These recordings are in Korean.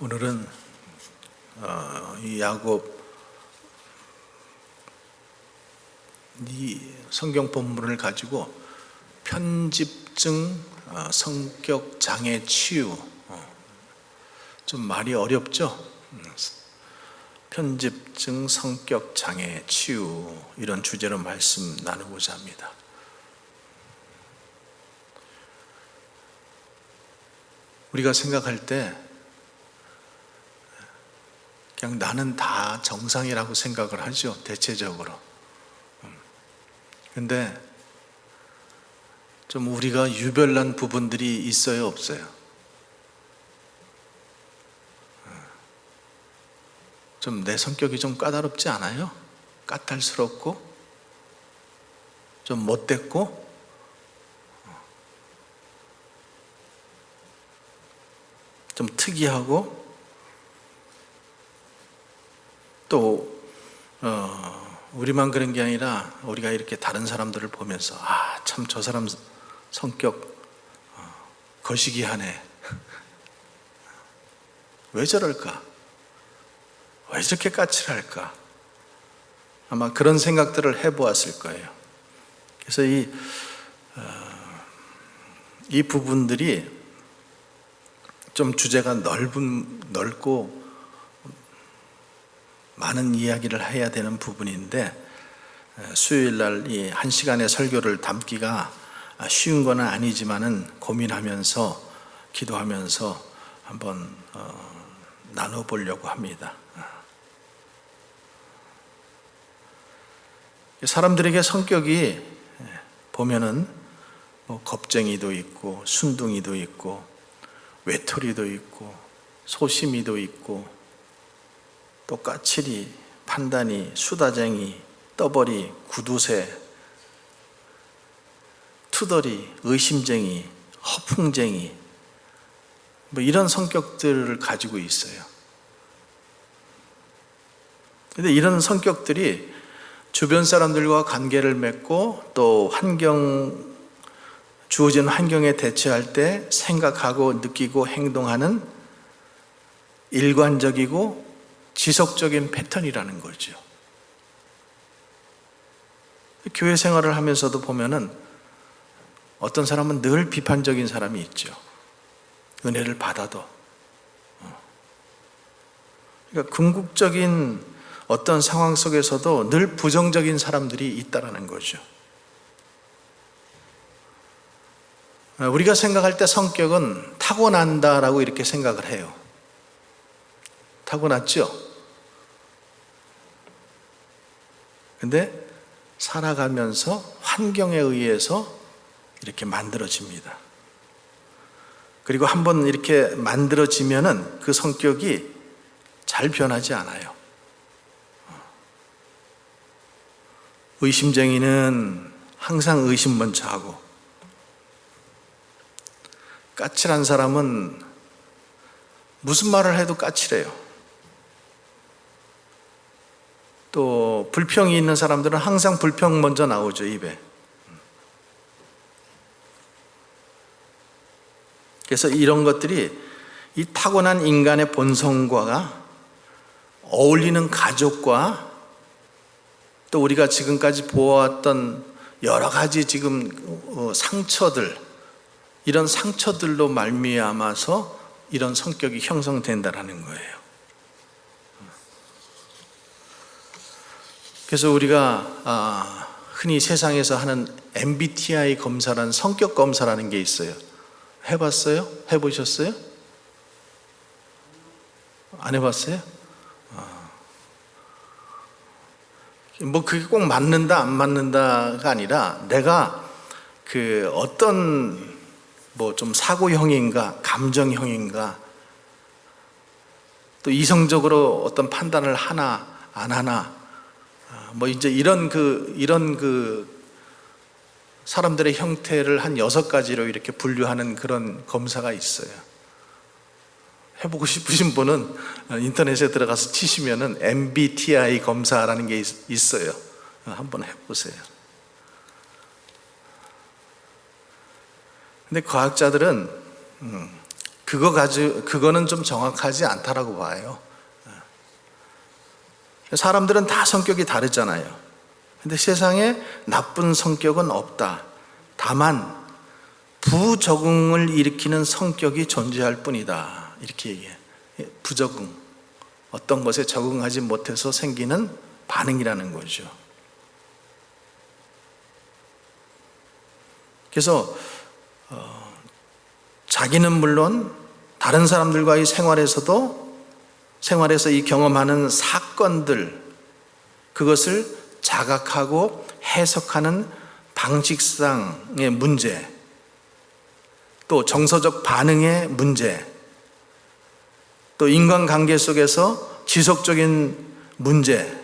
오늘은 이 야곱 이 성경 본문을 가지고 편집증 성격 장애 치유, 좀 말이 어렵죠? 편집증 성격 장애 치유, 이런 주제로 말씀 나누고자 합니다. 우리가 생각할 때 그냥 나는 다 정상이라고 생각을 하죠, 대체적으로. 근데 좀 우리가 유별난 부분들이 있어요, 없어요? 좀 내 성격이 좀 까다롭지 않아요? 까탈스럽고 좀 못됐고 좀 특이하고 또 우리만 그런 게 아니라 우리가 이렇게 다른 사람들을 보면서 참 저 사람 성격 거시기하네. 왜 저럴까? 왜 저렇게 까칠할까? 아마 그런 생각들을 해보았을 거예요. 그래서 이 부분들이 좀 주제가 넓고 많은 이야기를 해야 되는 부분인데, 수요일 날 이 1시간의 설교를 담기가 쉬운 건 아니지만은 고민하면서 기도하면서 한번 나눠보려고 합니다. 사람들에게 성격이 보면은 겁쟁이도 있고 순둥이도 있고 외톨이도 있고 소심이도 있고 또 까칠이, 판단이, 수다쟁이, 떠벌이, 구두쇠, 투덜이, 의심쟁이, 허풍쟁이, 이런 성격들을 가지고 있어요. 근데 이런 성격들이 주변 사람들과 관계를 맺고 또 주어진 환경에 대처할 때 생각하고 느끼고 행동하는 일관적이고 지속적인 패턴이라는 거죠. 교회 생활을 하면서도 보면은 어떤 사람은 늘 비판적인 사람이 있죠. 은혜를 받아도. 그러니까 궁극적인 어떤 상황 속에서도 늘 부정적인 사람들이 있다라는 거죠. 우리가 생각할 때 성격은 타고난다라고 이렇게 생각을 해요. 타고났죠? 근데 살아가면서 환경에 의해서 이렇게 만들어집니다. 그리고 한번 이렇게 만들어지면은 그 성격이 잘 변하지 않아요. 의심쟁이는 항상 의심 먼저 하고, 까칠한 사람은 무슨 말을 해도 까칠해요. 또 불평이 있는 사람들은 항상 불평 먼저 나오죠, 입에. 그래서 이런 것들이 이 타고난 인간의 본성과 어울리는 가족과 또 우리가 지금까지 보아왔던 여러 가지 지금 상처들, 이런 상처들로 말미암아서 이런 성격이 형성된다는 거예요. 그래서 우리가 흔히 세상에서 하는 MBTI 검사라는 성격 검사라는 게 있어요. 해봤어요? 해보셨어요? 안 해봤어요? 그게 꼭 맞는다 안 맞는다가 아니라 내가 어떤 좀 사고형인가 감정형인가, 또 이성적으로 어떤 판단을 하나 안 하나, 이제 이런 사람들의 형태를 한 6가지로 이렇게 분류하는 그런 검사가 있어요. 해보고 싶으신 분은 인터넷에 들어가서 치시면은 MBTI 검사라는 게 있어요. 한번 해보세요. 근데 과학자들은 그거는 좀 정확하지 않다라고 봐요. 사람들은 다 성격이 다르잖아요. 근데 세상에 나쁜 성격은 없다. 다만 부적응을 일으키는 성격이 존재할 뿐이다. 이렇게 얘기해요. 부적응. 어떤 것에 적응하지 못해서 생기는 반응이라는 거죠. 그래서 자기는 물론 다른 사람들과의 생활에서 이 경험하는 사건들, 그것을 자각하고 해석하는 방식상의 문제, 또 정서적 반응의 문제, 또 인간관계 속에서 지속적인 문제,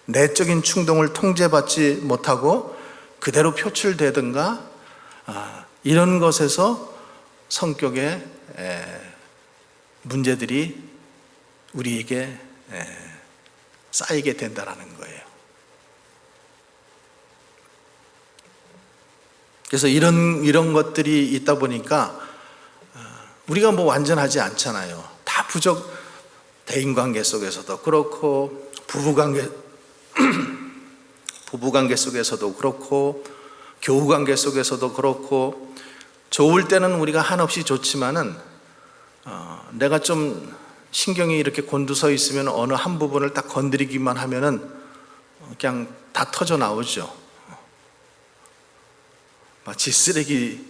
내적인 충동을 통제받지 못하고 그대로 표출되든가, 이런 것에서 성격의 문제들이 우리에게 쌓이게 된다는 거예요. 그래서 이런 것들이 있다 보니까 우리가 뭐 완전하지 않잖아요. 다 대인관계 속에서도 그렇고, 부부관계 속에서도 그렇고, 교우관계 속에서도 그렇고, 좋을 때는 우리가 한없이 좋지만은 내가 좀 신경이 이렇게 곤두서 있으면 어느 한 부분을 딱 건드리기만 하면은 그냥 다 터져 나오죠. 마치 쓰레기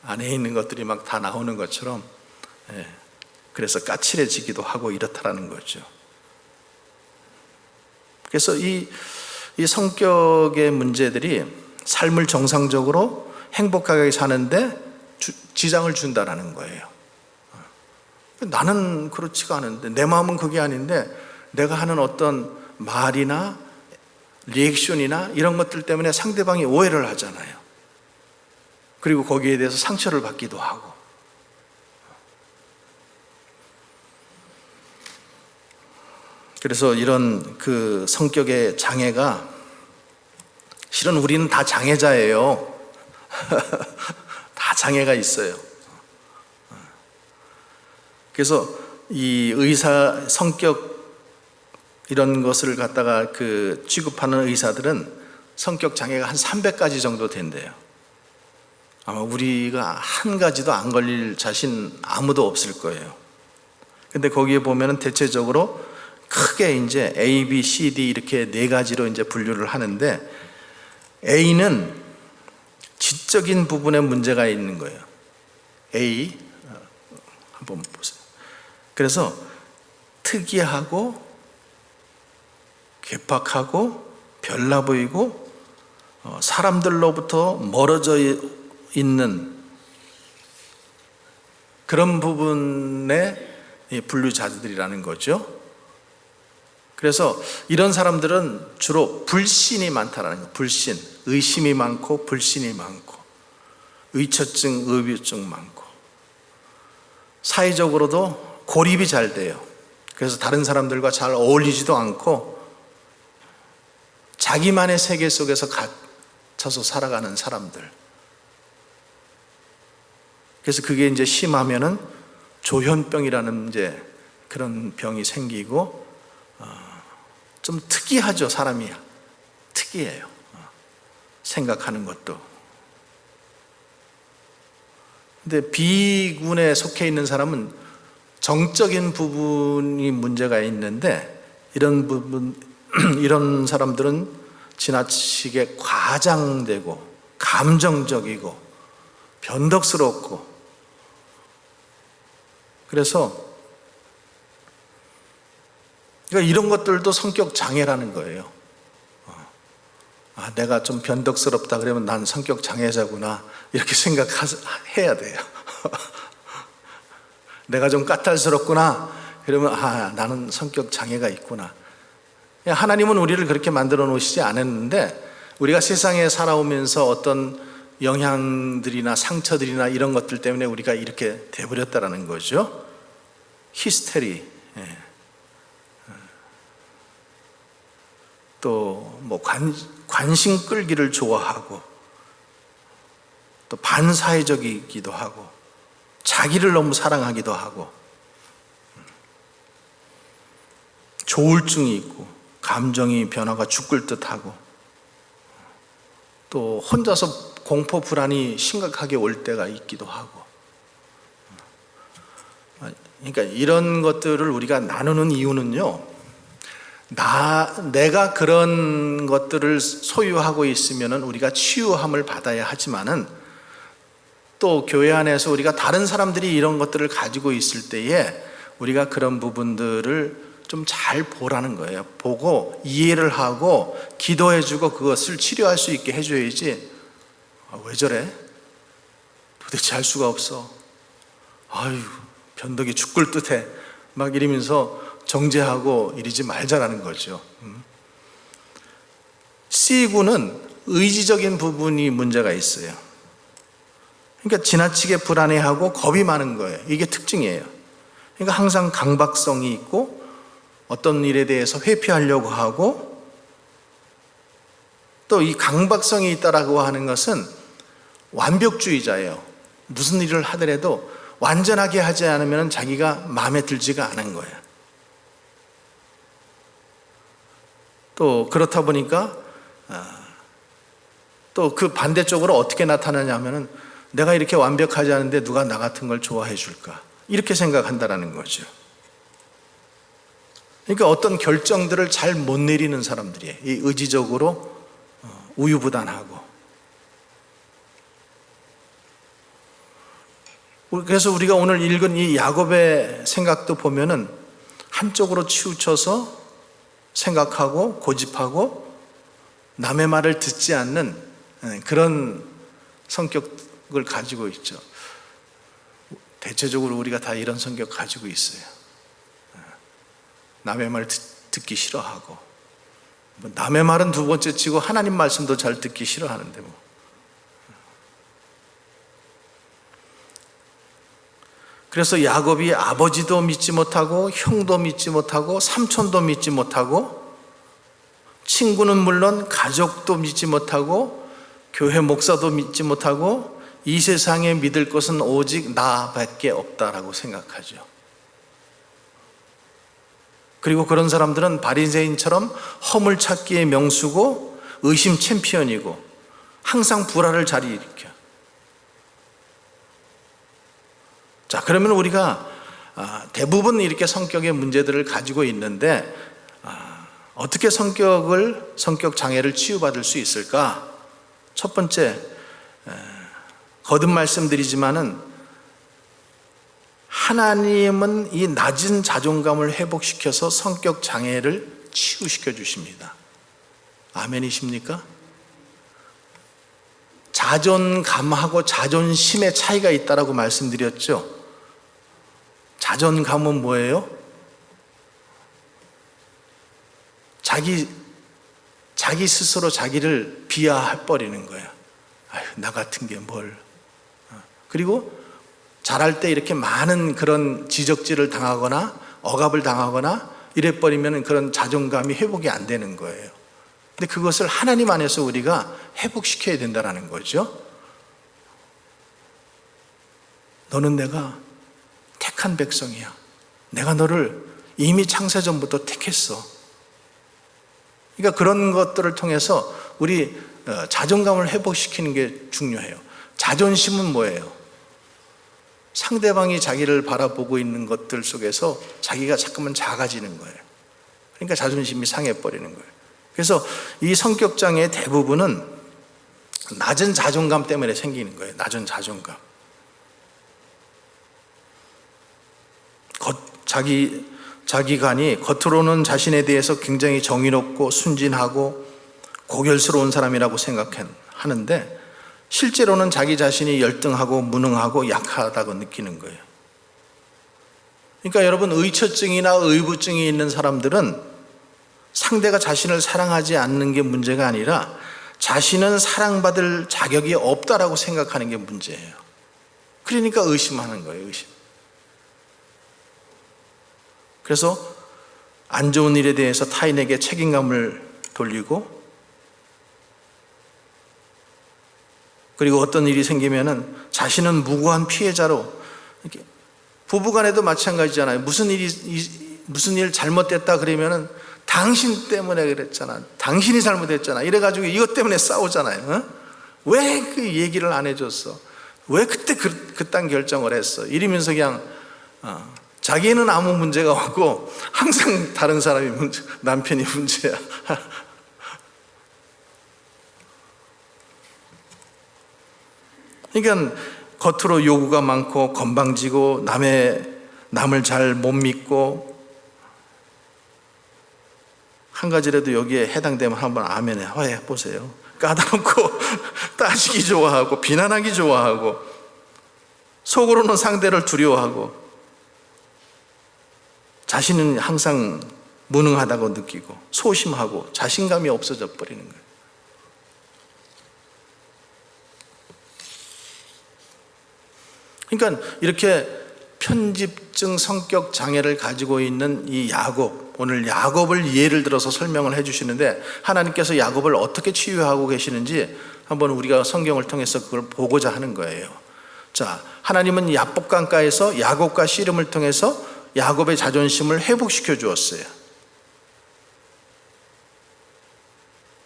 안에 있는 것들이 막 다 나오는 것처럼, 그래서 까칠해지기도 하고 이렇다라는 거죠. 그래서 이 성격의 문제들이 삶을 정상적으로 행복하게 사는데 지장을 준다라는 거예요. 나는 그렇지가 않은데, 내 마음은 그게 아닌데 내가 하는 어떤 말이나 리액션이나 이런 것들 때문에 상대방이 오해를 하잖아요. 그리고 거기에 대해서 상처를 받기도 하고. 그래서 이런 그 성격의 장애가, 실은 우리는 다 장애자예요. 다 장애가 있어요. 그래서 이 의사 성격 이런 것을 갖다가 취급하는 의사들은 성격 장애가 한 300가지 정도 된대요. 아마 우리가 한 가지도 안 걸릴 자신 아무도 없을 거예요. 근데 거기에 보면은 대체적으로 크게 이제 A, B, C, D 이렇게 4가지로 이제 분류를 하는데, A는 지적인 부분에 문제가 있는 거예요. A, 한번 보세요. 그래서 특이하고 괴팍하고 별나 보이고 사람들로부터 멀어져 있는 그런 부분의 분류자들이라는 거죠. 그래서 이런 사람들은 주로 불신이 많다라는 거예요. 불신, 의심이 많고 불신이 많고, 의처증, 의부증 많고, 사회적으로도 고립이 잘 돼요. 그래서 다른 사람들과 잘 어울리지도 않고 자기만의 세계 속에서 갇혀서 살아가는 사람들. 그래서 그게 이제 심하면은 조현병이라는 이제 그런 병이 생기고, 좀 특이하죠. 사람이 특이해요. 생각하는 것도. 근데 B군에 속해 있는 사람은 정적인 부분이 문제가 있는데, 이런 사람들은 지나치게 과장되고 감정적이고 변덕스럽고, 그래서 그러니까 이런 것들도 성격 장애라는 거예요. 내가 좀 변덕스럽다 그러면 난 성격 장애자구나, 이렇게 생각해야 돼요. 내가 좀 까탈스럽구나 그러면 나는 성격 장애가 있구나. 하나님은 우리를 그렇게 만들어 놓으시지 않았는데, 우리가 세상에 살아오면서 어떤 영향들이나 상처들이나 이런 것들 때문에 우리가 이렇게 돼버렸다라는 거죠. 히스테리, 또 뭐 관심 끌기를 좋아하고, 또 반사회적이기도 하고, 자기를 너무 사랑하기도 하고, 조울증이 있고, 감정이 변화가 죽을 듯하고, 또 혼자서 공포 불안이 심각하게 올 때가 있기도 하고. 그러니까 이런 것들을 우리가 나누는 이유는요, 내가 그런 것들을 소유하고 있으면 우리가 치유함을 받아야 하지만은, 또 교회 안에서 우리가 다른 사람들이 이런 것들을 가지고 있을 때에 우리가 그런 부분들을 좀 잘 보라는 거예요. 보고 이해를 하고 기도해주고 그것을 치료할 수 있게 해줘야지, 왜 저래? 도대체 할 수가 없어. 아유, 변덕이 죽을 듯해. 막 이러면서 정죄하고 이러지 말자라는 거죠. C군은 의지적인 부분이 문제가 있어요. 그러니까 지나치게 불안해하고 겁이 많은 거예요. 이게 특징이에요. 그러니까 항상 강박성이 있고, 어떤 일에 대해서 회피하려고 하고, 또 이 강박성이 있다라고 하는 것은 완벽주의자예요. 무슨 일을 하더라도 완전하게 하지 않으면 자기가 마음에 들지가 않은 거예요. 또 그렇다 보니까 또 그 반대쪽으로 어떻게 나타나냐면은, 내가 이렇게 완벽하지 않은데 누가 나 같은 걸 좋아해 줄까? 이렇게 생각한다라는 거죠. 그러니까 어떤 결정들을 잘 못 내리는 사람들이에요. 이 의지적으로 우유부단하고. 그래서 우리가 오늘 읽은 이 야곱의 생각도 보면은 한쪽으로 치우쳐서 생각하고 고집하고 남의 말을 듣지 않는 그런 성격을 가지고 있죠. 대체적으로 우리가 다 이런 성격 가지고 있어요. 남의 말 듣기 싫어하고, 남의 말은 두 번째 치고 하나님 말씀도 잘 듣기 싫어하는데 뭐. 그래서 야곱이 아버지도 믿지 못하고, 형도 믿지 못하고, 삼촌도 믿지 못하고, 친구는 물론 가족도 믿지 못하고, 교회 목사도 믿지 못하고, 이 세상에 믿을 것은 오직 나밖에 없다라고 생각하죠. 그리고 그런 사람들은 바리새인처럼 허물 찾기의 명수고, 의심 챔피언이고, 항상 불화를 잘 일으켜. 자, 그러면 우리가 대부분 이렇게 성격의 문제들을 가지고 있는데, 어떻게 성격 장애를 치유받을 수 있을까? 첫 번째, 거듭 말씀드리지만은, 하나님은 이 낮은 자존감을 회복시켜서 성격 장애를 치유시켜 주십니다. 아멘이십니까? 자존감하고 자존심의 차이가 있다라고 말씀드렸죠. 자존감은 뭐예요? 자기 스스로 자기를 비하해버리는 거예요. 아유, 나 같은 게 뭘. 그리고 잘할 때 이렇게 많은 그런 지적질을 당하거나 억압을 당하거나 이래버리면 그런 자존감이 회복이 안 되는 거예요. 근데 그것을 하나님 안에서 우리가 회복시켜야 된다는 거죠. 너는 내가 택한 백성이야. 내가 너를 이미 창세전부터 택했어. 그러니까 그런 것들을 통해서 우리 자존감을 회복시키는 게 중요해요. 자존심은 뭐예요? 상대방이 자기를 바라보고 있는 것들 속에서 자기가 자꾸만 작아지는 거예요. 그러니까 자존심이 상해버리는 거예요. 그래서 이 성격장애의 대부분은 낮은 자존감 때문에 생기는 거예요. 낮은 자존감. 자기간이 겉으로는 자신에 대해서 굉장히 정의롭고 순진하고 고결스러운 사람이라고 생각하는데, 실제로는 자기 자신이 열등하고 무능하고 약하다고 느끼는 거예요. 그러니까 여러분, 의처증이나 의부증이 있는 사람들은 상대가 자신을 사랑하지 않는 게 문제가 아니라 자신은 사랑받을 자격이 없다라고 생각하는 게 문제예요. 그러니까 의심하는 거예요, 의심. 그래서 안 좋은 일에 대해서 타인에게 책임감을 돌리고, 그리고 어떤 일이 생기면은 자신은 무고한 피해자로 부부간에도 마찬가지잖아요. 무슨 일 잘못됐다 그러면은 당신 때문에 그랬잖아, 당신이 잘못했잖아, 이래가지고 이것 때문에 싸우잖아요. 어? 왜 그 얘기를 안 해줬어? 왜 그때 그딴 결정을 했어? 이러면서 그냥 자기는 아무 문제가 없고 항상 다른 사람이 남편이 문제야. 그러니까 겉으로 요구가 많고 건방지고 남을 잘 못 믿고, 한 가지라도 여기에 해당되면 한번 아멘 해보세요. 까다롭고 따지기 좋아하고 비난하기 좋아하고 속으로는 상대를 두려워하고 자신은 항상 무능하다고 느끼고 소심하고 자신감이 없어져 버리는 거예요. 그러니까 이렇게 편집증 성격 장애를 가지고 있는 이 야곱, 오늘 야곱을 예를 들어서 설명을 해주시는데, 하나님께서 야곱을 어떻게 치유하고 계시는지 한번 우리가 성경을 통해서 그걸 보고자 하는 거예요. 자, 하나님은 야복강가에서 야곱과 씨름을 통해서 야곱의 자존심을 회복시켜 주었어요.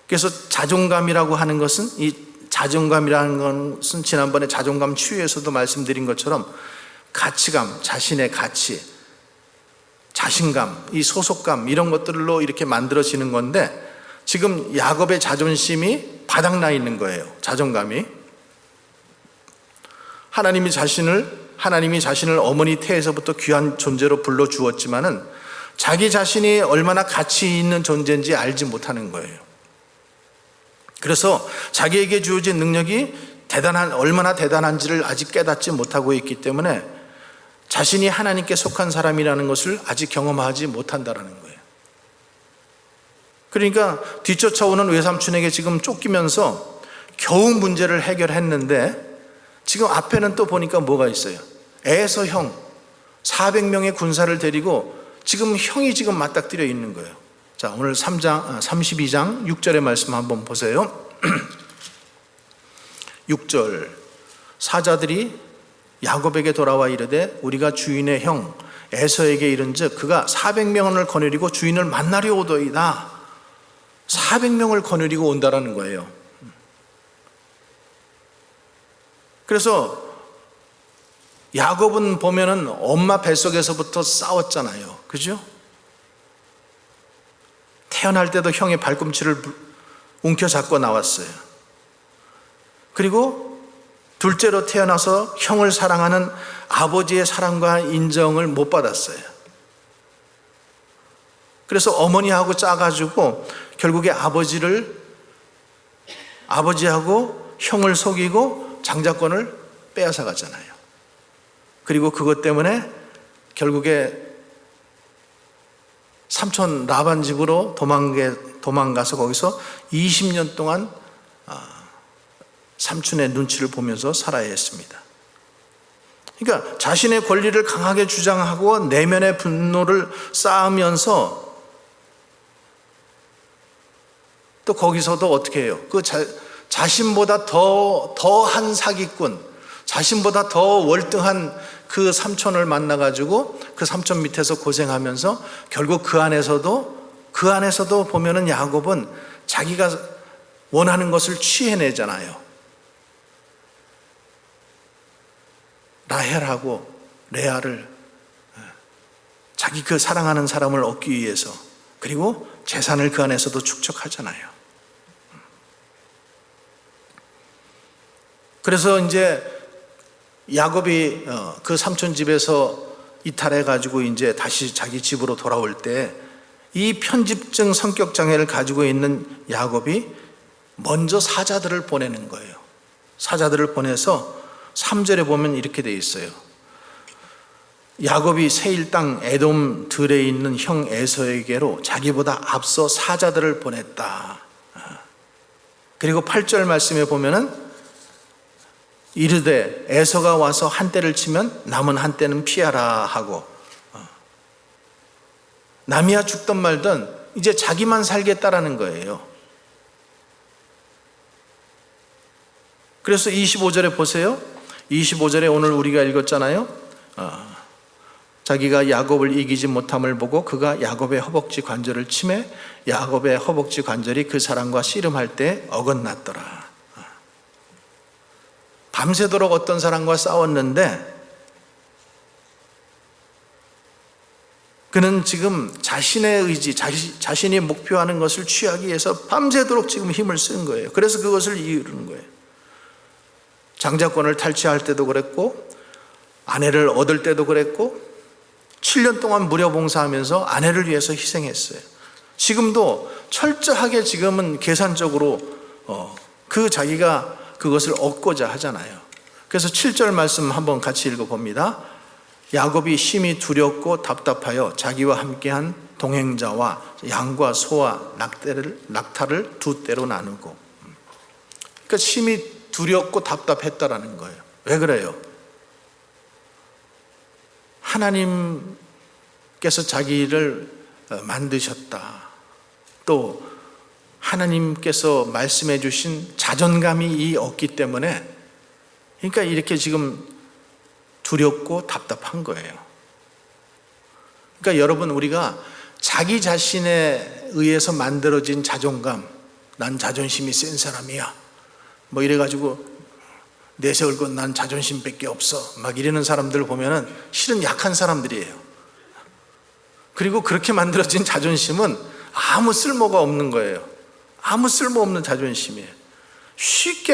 그래서 자존감이라고 하는 것은, 이 자존감이라는 것은 지난번에 자존감 치유에서도 말씀드린 것처럼 가치감, 자신의 가치, 자신감, 이 소속감, 이런 것들로 이렇게 만들어지는 건데, 지금 야곱의 자존심이 바닥나 있는 거예요. 자존감이. 하나님이 자신을 어머니 태에서부터 귀한 존재로 불러주었지만은 자기 자신이 얼마나 가치 있는 존재인지 알지 못하는 거예요. 그래서 자기에게 주어진 능력이 얼마나 대단한지를 아직 깨닫지 못하고 있기 때문에 자신이 하나님께 속한 사람이라는 것을 아직 경험하지 못한다는 거예요. 그러니까 뒤쫓아오는 외삼촌에게 지금 쫓기면서 겨우 문제를 해결했는데, 지금 앞에는 또 보니까 뭐가 있어요? 에서 형 400명의 군사를 데리고 지금 형이 지금 맞닥뜨려 있는 거예요. 자, 오늘 32장 6절의 말씀 한번 보세요. 6절, 사자들이 야곱에게 돌아와 이르되 우리가 주인의 형 에서에게 이른즉 그가 400명을 거느리고 주인을 만나려 오더이다. 400명을 거느리고 온다라는 거예요. 그래서 야곱은 보면은 엄마 뱃속에서부터 싸웠잖아요. 그죠? 태어날 때도 형의 발꿈치를 움켜잡고 나왔어요. 그리고 둘째로 태어나서 형을 사랑하는 아버지의 사랑과 인정을 못 받았어요. 그래서 어머니하고 짜가지고 결국에 아버지하고 형을 속이고 장자권을 빼앗아 갔잖아요. 그리고 그것 때문에 결국에 삼촌 라반 집으로 도망가서 거기서 20년 동안 삼촌의 눈치를 보면서 살아야 했습니다. 그러니까 자신의 권리를 강하게 주장하고 내면의 분노를 쌓으면서 또 거기서도 어떻게 해요? 그 자신보다 더한 사기꾼, 자신보다 더 월등한 그 삼촌을 만나가지고 그 삼촌 밑에서 고생하면서 결국 그 안에서도 보면은 야곱은 자기가 원하는 것을 취해내잖아요. 라헬하고 레아를 자기 그 사랑하는 사람을 얻기 위해서, 그리고 재산을 그 안에서도 축적하잖아요. 그래서 이제 야곱이 그 삼촌 집에서 이탈해가지고 이제 다시 자기 집으로 돌아올 때 이 편집증 성격 장애를 가지고 있는 야곱이 먼저 사자들을 보내는 거예요. 사자들을 보내서 3절에 보면 이렇게 돼 있어요. 야곱이 세일 땅 에돔 들에 있는 형 에서에게로 자기보다 앞서 사자들을 보냈다. 그리고 8절 말씀에 보면은 이르되 에서가 와서 한 대를 치면 남은 한 대는 피하라 하고, 남이야 죽든 말든 이제 자기만 살겠다라는 거예요. 그래서 25절에 보세요. 25절에 오늘 우리가 읽었잖아요. 자기가 야곱을 이기지 못함을 보고 그가 야곱의 허벅지 관절을 치매 야곱의 허벅지 관절이 그 사람과 씨름할 때 어긋났더라. 밤새도록 어떤 사람과 싸웠는데 그는 지금 자신의 의지, 자신이 목표하는 것을 취하기 위해서 밤새도록 지금 힘을 쓴 거예요. 그래서 그것을 이루는 거예요. 장자권을 탈취할 때도 그랬고 아내를 얻을 때도 그랬고 7년 동안 무료 봉사하면서 아내를 위해서 희생했어요. 지금도 철저하게 지금은 계산적으로 그 자기가 그것을 얻고자 하잖아요. 그래서 7절 말씀 한번 같이 읽어봅니다. 야곱이 심히 두렵고 답답하여 자기와 함께한 동행자와 양과 소와 낙타를 두 떼로 나누고. 그러니까 심히 두렵고 답답했다라는 거예요. 왜 그래요? 하나님께서 자기를 만드셨다. 또 하나님께서 말씀해 주신 자존감이 없기 때문에 그러니까 이렇게 지금 두렵고 답답한 거예요. 그러니까 여러분 우리가 자기 자신에 의해서 만들어진 자존감, 난 자존심이 센 사람이야 뭐 이래가지고 내세울 건 난 자존심밖에 없어 막 이러는 사람들 보면은 실은 약한 사람들이에요. 그리고 그렇게 만들어진 자존심은 아무 쓸모가 없는 거예요. 아무 쓸모없는 자존심이에요. 쉽게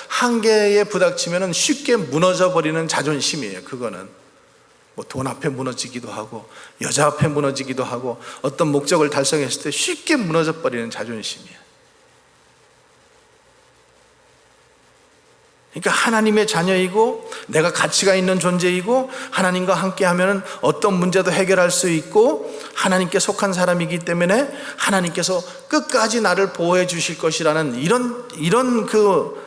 한계에 부닥치면 쉽게 무너져 버리는 자존심이에요. 그거는 뭐 돈 앞에 무너지기도 하고 여자 앞에 무너지기도 하고 어떤 목적을 달성했을 때 쉽게 무너져 버리는 자존심이에요. 그러니까 하나님의 자녀이고 내가 가치가 있는 존재이고 하나님과 함께하면 어떤 문제도 해결할 수 있고 하나님께 속한 사람이기 때문에 하나님께서 끝까지 나를 보호해 주실 것이라는 이런 그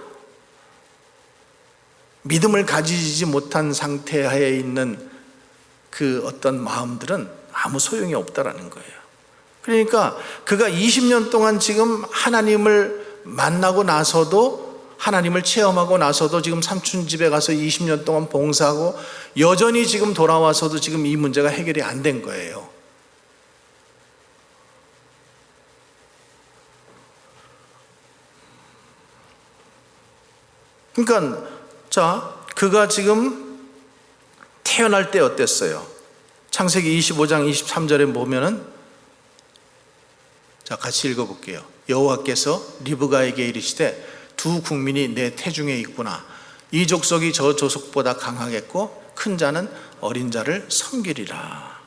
믿음을 가지지 못한 상태에 있는 그 어떤 마음들은 아무 소용이 없다라는 거예요. 그러니까 그가 20년 동안 지금 하나님을 만나고 나서도 하나님을 체험하고 나서도 지금 삼촌 집에 가서 20년 동안 봉사하고 여전히 지금 돌아와서도 지금 이 문제가 해결이 안 된 거예요. 그러니까 그가 지금 태어날 때 어땠어요? 창세기 25장 23절에 보면은 같이 읽어볼게요. 여호와께서 리브가에게 이르시되 두 국민이 내 태중에 있구나. 이 족속이 저 족속보다 강하겠고 큰 자는 어린 자를 섬기리라.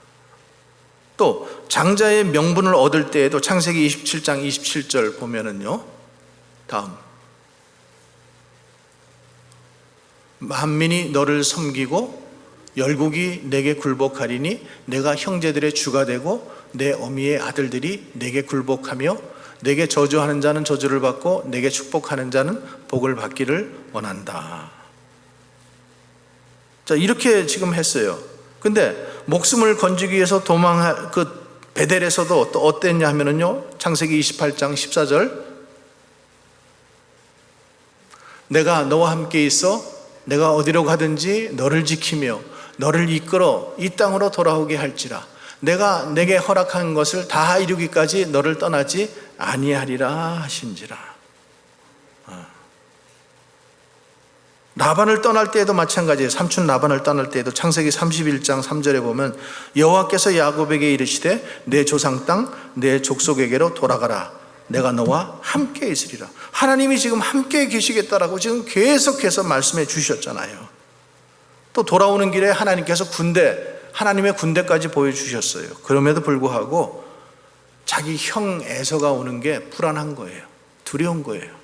또 장자의 명분을 얻을 때에도 창세기 27장 27절 보면은요. 다음 만민이 너를 섬기고 열국이 내게 굴복하리니 내가 형제들의 주가 되고 내 어미의 아들들이 내게 굴복하며 내게 저주하는 자는 저주를 받고 내게 축복하는 자는 복을 받기를 원한다. 이렇게 지금 했어요. 근데 목숨을 건지기 위해서 베델에서도 또 어땠냐 하면은요. 창세기 28장 14절 내가 너와 함께 있어 내가 어디로 가든지 너를 지키며 너를 이끌어 이 땅으로 돌아오게 할지라 내가 내게 허락한 것을 다 이루기까지 너를 떠나지 아니하리라 하신지라. 라반을 떠날 때에도 마찬가지예요. 삼촌 라반을 떠날 때에도 창세기 31장 3절에 보면 여호와께서 야곱에게 이르시되 내 조상 땅 내 족속에게로 돌아가라. 내가 너와 함께 있으리라. 하나님이 지금 함께 계시겠다라고 지금 계속해서 말씀해 주셨잖아요. 또 돌아오는 길에 하나님께서 하나님의 군대까지 보여주셨어요. 그럼에도 불구하고 자기 형 에서가 오는 게 불안한 거예요. 두려운 거예요.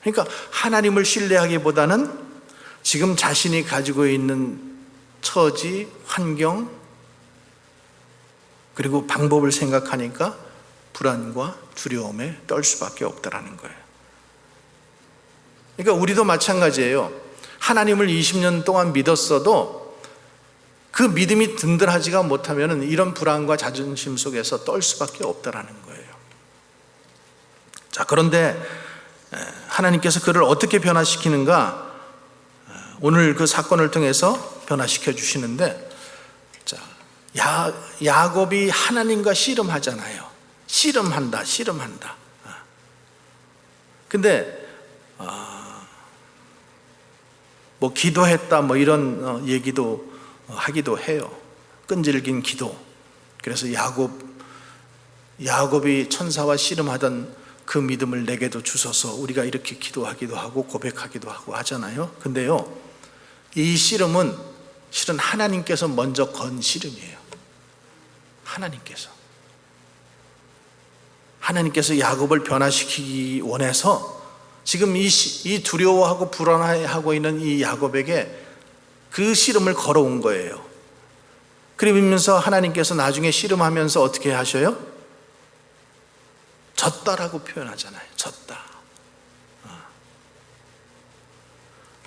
그러니까 하나님을 신뢰하기보다는 지금 자신이 가지고 있는 처지, 환경, 그리고 방법을 생각하니까 불안과 두려움에 떨 수밖에 없다라는 거예요. 그러니까 우리도 마찬가지예요. 하나님을 20년 동안 믿었어도 그 믿음이 든든하지가 못하면 이런 불안과 자존심 속에서 떨 수밖에 없다라는 거예요. 그런데 하나님께서 그를 어떻게 변화시키는가? 오늘 그 사건을 통해서 변화시켜 주시는데, 자, 야곱이 하나님과 씨름하잖아요. 씨름한다. 근데 뭐 기도했다 뭐 이런 얘기도 하기도 해요. 끈질긴 기도. 그래서 야곱이 천사와 씨름하던 그 믿음을 내게도 주셔서 우리가 이렇게 기도하기도 하고 고백하기도 하고 하잖아요. 근데요, 이 씨름은 실은 하나님께서 먼저 건 씨름이에요. 하나님께서 야곱을 변화시키기 원해서 지금 이 두려워하고 불안해하고 있는 이 야곱에게 그 씨름을 걸어온 거예요. 그러면서 하나님께서 나중에 씨름하면서 어떻게 하셔요? 졌다라고 표현하잖아요. 졌다.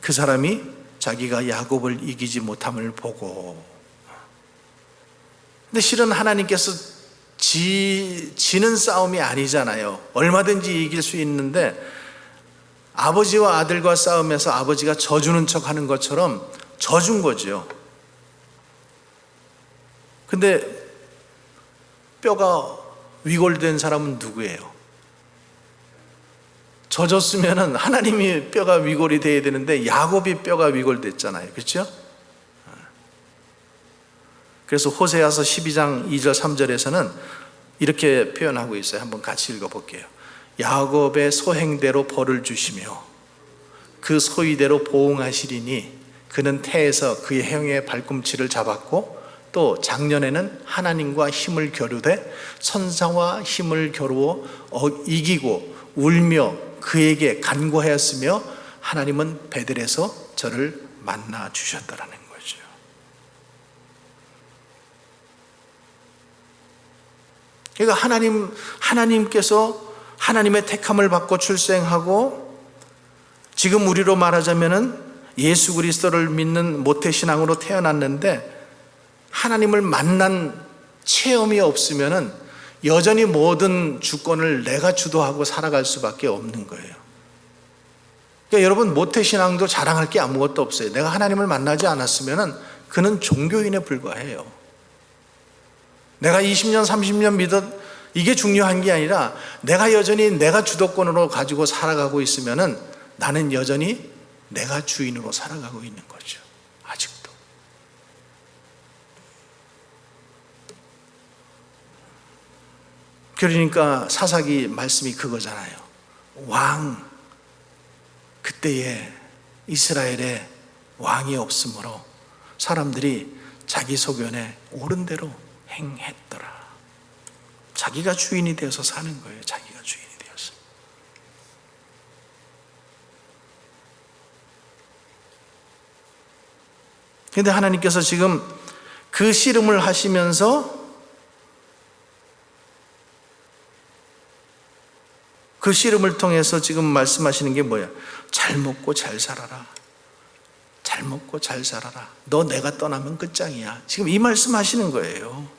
그 사람이 자기가 야곱을 이기지 못함을 보고, 근데 실은 하나님께서 지는 싸움이 아니잖아요. 얼마든지 이길 수 있는데 아버지와 아들과 싸우면서 아버지가 져주는 척 하는 것처럼 져준 거죠. 근데 뼈가 위골된 사람은 누구예요? 져줬으면 하나님이 뼈가 위골이 돼야 되는데 야곱이 뼈가 위골됐잖아요. 그렇죠? 그래서 호세아서 12장 2절 3절에서는 이렇게 표현하고 있어요. 한번 같이 읽어볼게요. 야곱의 소행대로 벌을 주시며 그 소위대로 보응하시리니 그는 태에서 그의 형의 발꿈치를 잡았고 또 작년에는 하나님과 힘을 겨루되 천사와 힘을 겨루어 이기고 울며 그에게 간구하였으며 하나님은 베델에서 저를 만나 주셨다라는 거죠. 그러니까 하나님께서 하나님의 택함을 받고 출생하고 지금 우리로 말하자면은 예수 그리스도를 믿는 모태신앙으로 태어났는데 하나님을 만난 체험이 없으면은 여전히 모든 주권을 내가 주도하고 살아갈 수밖에 없는 거예요. 그러니까 여러분, 모태신앙도 자랑할 게 아무것도 없어요. 내가 하나님을 만나지 않았으면은 그는 종교인에 불과해요. 내가 20년 30년 이게 중요한 게 아니라 내가 여전히 내가 주도권으로 가지고 살아가고 있으면은 나는 여전히 내가 주인으로 살아가고 있는 거죠. 아직도. 그러니까 사사기 말씀이 그거잖아요. 그때에 이스라엘에 왕이 없으므로 사람들이 자기 소견에 옳은 대로 행했더라. 자기가 주인이 되어서 사는 거예요. 자기가 주인이 되어서. 그런데 하나님께서 지금 그 씨름을 하시면서 그 씨름을 통해서 지금 말씀하시는 게 뭐야? 잘 먹고 잘 살아라. 잘 먹고 잘 살아라. 너 내가 떠나면 끝장이야. 지금 이 말씀 하시는 거예요.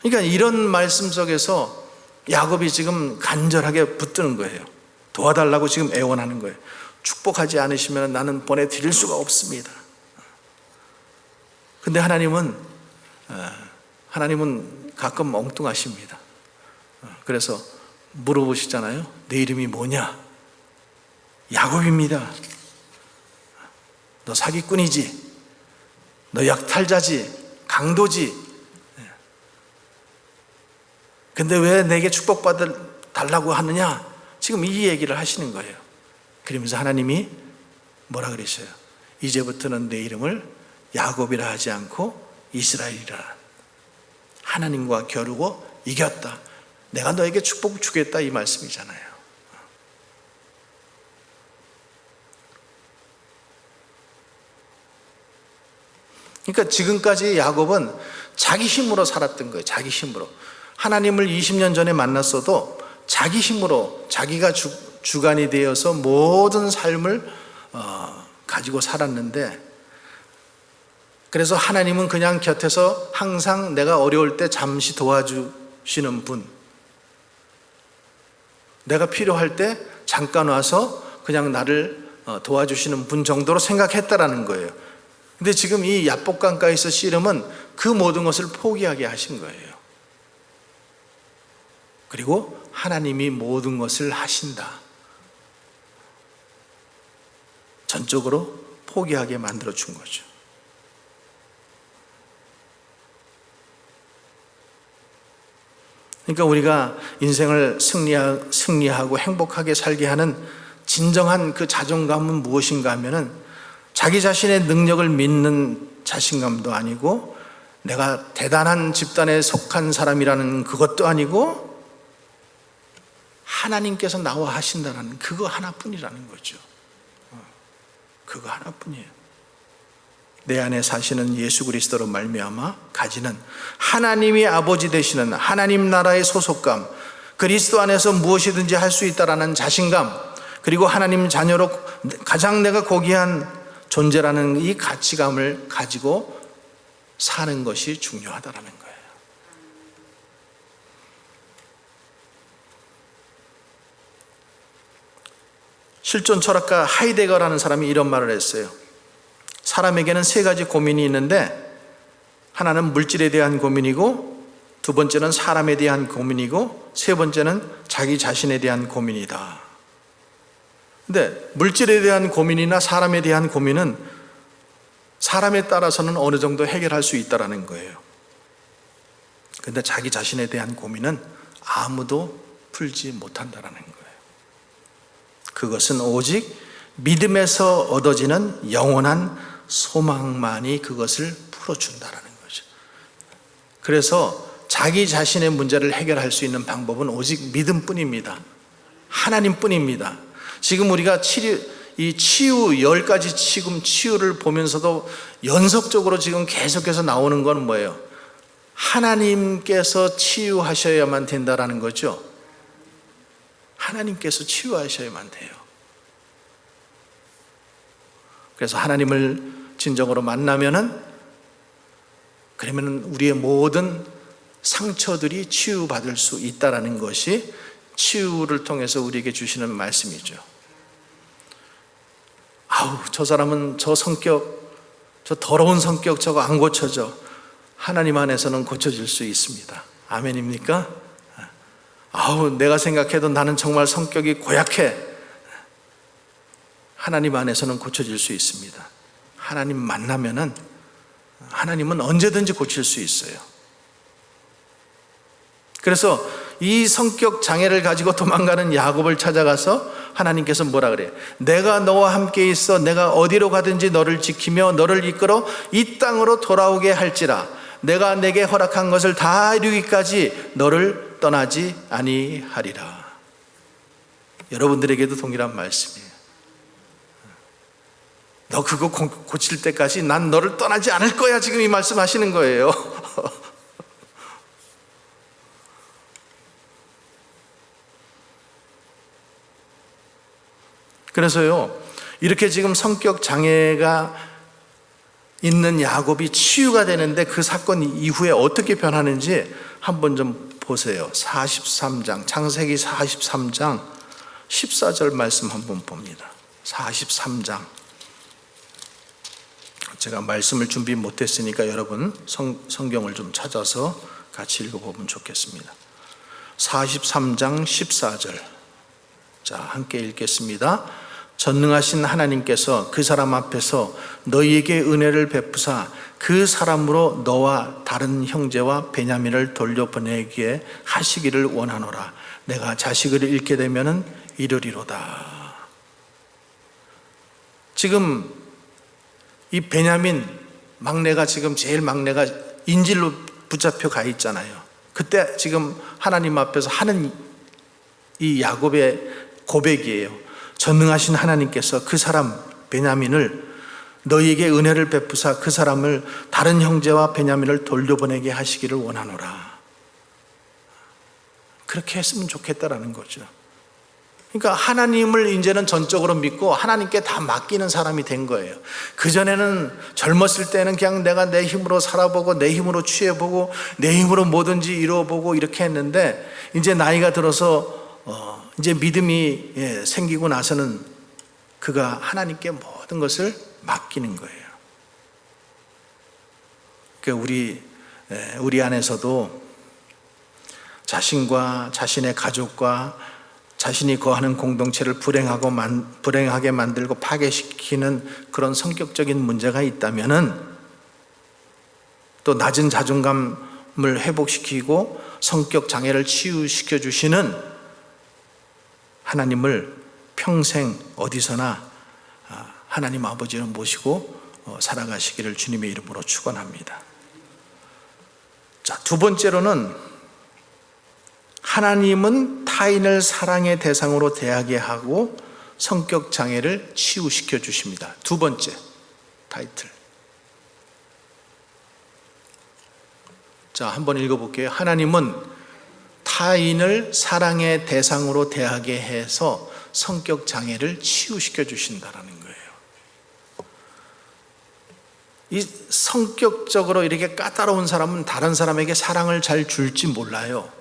그러니까 이런 말씀 속에서 야곱이 지금 간절하게 붙드는 거예요. 도와달라고 지금 애원하는 거예요. 축복하지 않으시면 나는 보내드릴 수가 없습니다. 근데 하나님은 가끔 엉뚱하십니다. 그래서 물어보시잖아요. 내 이름이 뭐냐? 야곱입니다. 너 사기꾼이지? 너 약탈자지? 강도지? 근데 왜 내게 축복달라고 하느냐? 지금 이 얘기를 하시는 거예요. 그러면서 하나님이 뭐라 그러셔요? 이제부터는 내 이름을 야곱이라 하지 않고 이스라엘이라. 하나님과 겨루고 이겼다. 내가 너에게 축복 주겠다, 이 말씀이잖아요. 그러니까 지금까지 야곱은 자기 힘으로 살았던 거예요. 자기 힘으로. 하나님을 20년 전에 만났어도 자기 힘으로 자기가 주관이 되어서 모든 삶을 가지고 살았는데, 그래서 하나님은 그냥 곁에서 항상 내가 어려울 때 잠시 도와주시는 분, 내가 필요할 때 잠깐 와서 그냥 나를 도와주시는 분 정도로 생각했다라는 거예요. 근데 지금 이 야복강가에서 씨름은 그 모든 것을 포기하게 하신 거예요. 그리고 하나님이 모든 것을 하신다. 전적으로 포기하게 만들어 준 거죠. 그러니까 우리가 인생을 승리하고 행복하게 살게 하는 진정한 그 자존감은 무엇인가 하면은 자기 자신의 능력을 믿는 자신감도 아니고 내가 대단한 집단에 속한 사람이라는 그것도 아니고 하나님께서 나와 하신다는 그거 하나뿐이라는 거죠. 그거 하나뿐이에요. 내 안에 사시는 예수 그리스도로 말미암아 가지는 하나님이 아버지 되시는 하나님 나라의 소속감, 그리스도 안에서 무엇이든지 할 수 있다라는 자신감, 그리고 하나님 자녀로 가장 내가 고귀한 존재라는 이 가치감을 가지고 사는 것이 중요하다라는 거예요. 실존 철학가 하이데거라는 사람이 이런 말을 했어요. 사람에게는 세 가지 고민이 있는데 하나는 물질에 대한 고민이고, 두 번째는 사람에 대한 고민이고, 세 번째는 자기 자신에 대한 고민이다. 근데 물질에 대한 고민이나 사람에 대한 고민은 사람에 따라서는 어느 정도 해결할 수 있다는 거예요. 근데 자기 자신에 대한 고민은 아무도 풀지 못한다는 거예요. 그것은 오직 믿음에서 얻어지는 영원한 소망만이 그것을 풀어준다는 거죠. 그래서 자기 자신의 문제를 해결할 수 있는 방법은 오직 믿음뿐입니다. 하나님뿐입니다. 지금 우리가 이 치유 10가지 지금 치유를 보면서도 연속적으로 지금 계속해서 나오는 건 뭐예요? 하나님께서 치유하셔야만 된다라는 거죠. 하나님께서 치유하셔야만 돼요. 그래서 하나님을 진정으로 만나면은, 그러면은 우리의 모든 상처들이 치유받을 수 있다라는 것이 치유를 통해서 우리에게 주시는 말씀이죠. 아우, 저 사람은 저 성격, 저 더러운 성격 저거 안 고쳐져. 하나님 안에서는 고쳐질 수 있습니다. 아멘입니까? 아우, 내가 생각해도 나는 정말 성격이 고약해. 하나님 안에서는 고쳐질 수 있습니다. 하나님 만나면은 하나님은 언제든지 고칠 수 있어요. 그래서 이 성격 장애를 가지고 도망가는 야곱을 찾아가서 하나님께서 뭐라 그래요? 내가 너와 함께 있어 내가 어디로 가든지 너를 지키며 너를 이끌어 이 땅으로 돌아오게 할지라 내가 내게 허락한 것을 다 이루기까지 너를 떠나지 아니하리라. 여러분들에게도 동일한 말씀이에요. 너 그거 고칠 때까지 난 너를 떠나지 않을 거야. 지금 이 말씀 하시는 거예요. 그래서요, 이렇게 지금 성격 장애가 있는 야곱이 치유가 되는데 그 사건 이후에 어떻게 변하는지 한번 좀 보세요. 43장, 창세기 43장 14절 말씀 한번 봅니다. 43장. 제가 말씀을 준비 못했으니까 여러분 성경을 좀 찾아서 같이 읽어보면 좋겠습니다. 43장 14절. 자, 함께 읽겠습니다. 전능하신 하나님께서 그 사람 앞에서 너희에게 은혜를 베푸사 그 사람으로 너와 다른 형제와 베냐민을 돌려보내기에 하시기를 원하노라. 내가 자식을 잃게 되면은 이르리로다. 지금 이 베냐민 막내가 지금 제일 막내가 인질로 붙잡혀 가 있잖아요. 그때 지금 하나님 앞에서 하는 이 야곱의 고백이에요. 전능하신 하나님께서 그 사람 베냐민을 너희에게 은혜를 베푸사 그 사람을 다른 형제와 베냐민을 돌려보내게 하시기를 원하노라. 그렇게 했으면 좋겠다라는 거죠. 그러니까 하나님을 이제는 전적으로 믿고 하나님께 다 맡기는 사람이 된 거예요. 그전에는 젊었을 때는 그냥 내가 내 힘으로 살아보고 내 힘으로 취해보고 내 힘으로 뭐든지 이루어보고 이렇게 했는데 이제 나이가 들어서 이제 믿음이 생기고 나서는 그가 하나님께 모든 것을 맡기는 거예요. 그러니까 우리 안에서도 자신과 자신의 가족과 자신이 거하는 공동체를 불행하게 만들고 파괴시키는 그런 성격적인 문제가 있다면은, 또 낮은 자존감을 회복시키고 성격 장애를 치유시켜 주시는 하나님을 평생 어디서나 하나님 아버지를 모시고 살아가시기를 주님의 이름으로 축원합니다. 자, 두 번째로는 하나님은 타인을 사랑의 대상으로 대하게 하고 성격 장애를 치유시켜 주십니다. 두 번째 타이틀. 자, 한번 읽어볼게요. 하나님은 타인을 사랑의 대상으로 대하게 해서 성격 장애를 치유시켜 주신다라는 거예요. 이 성격적으로 이렇게 까다로운 사람은 다른 사람에게 사랑을 잘 줄지 몰라요.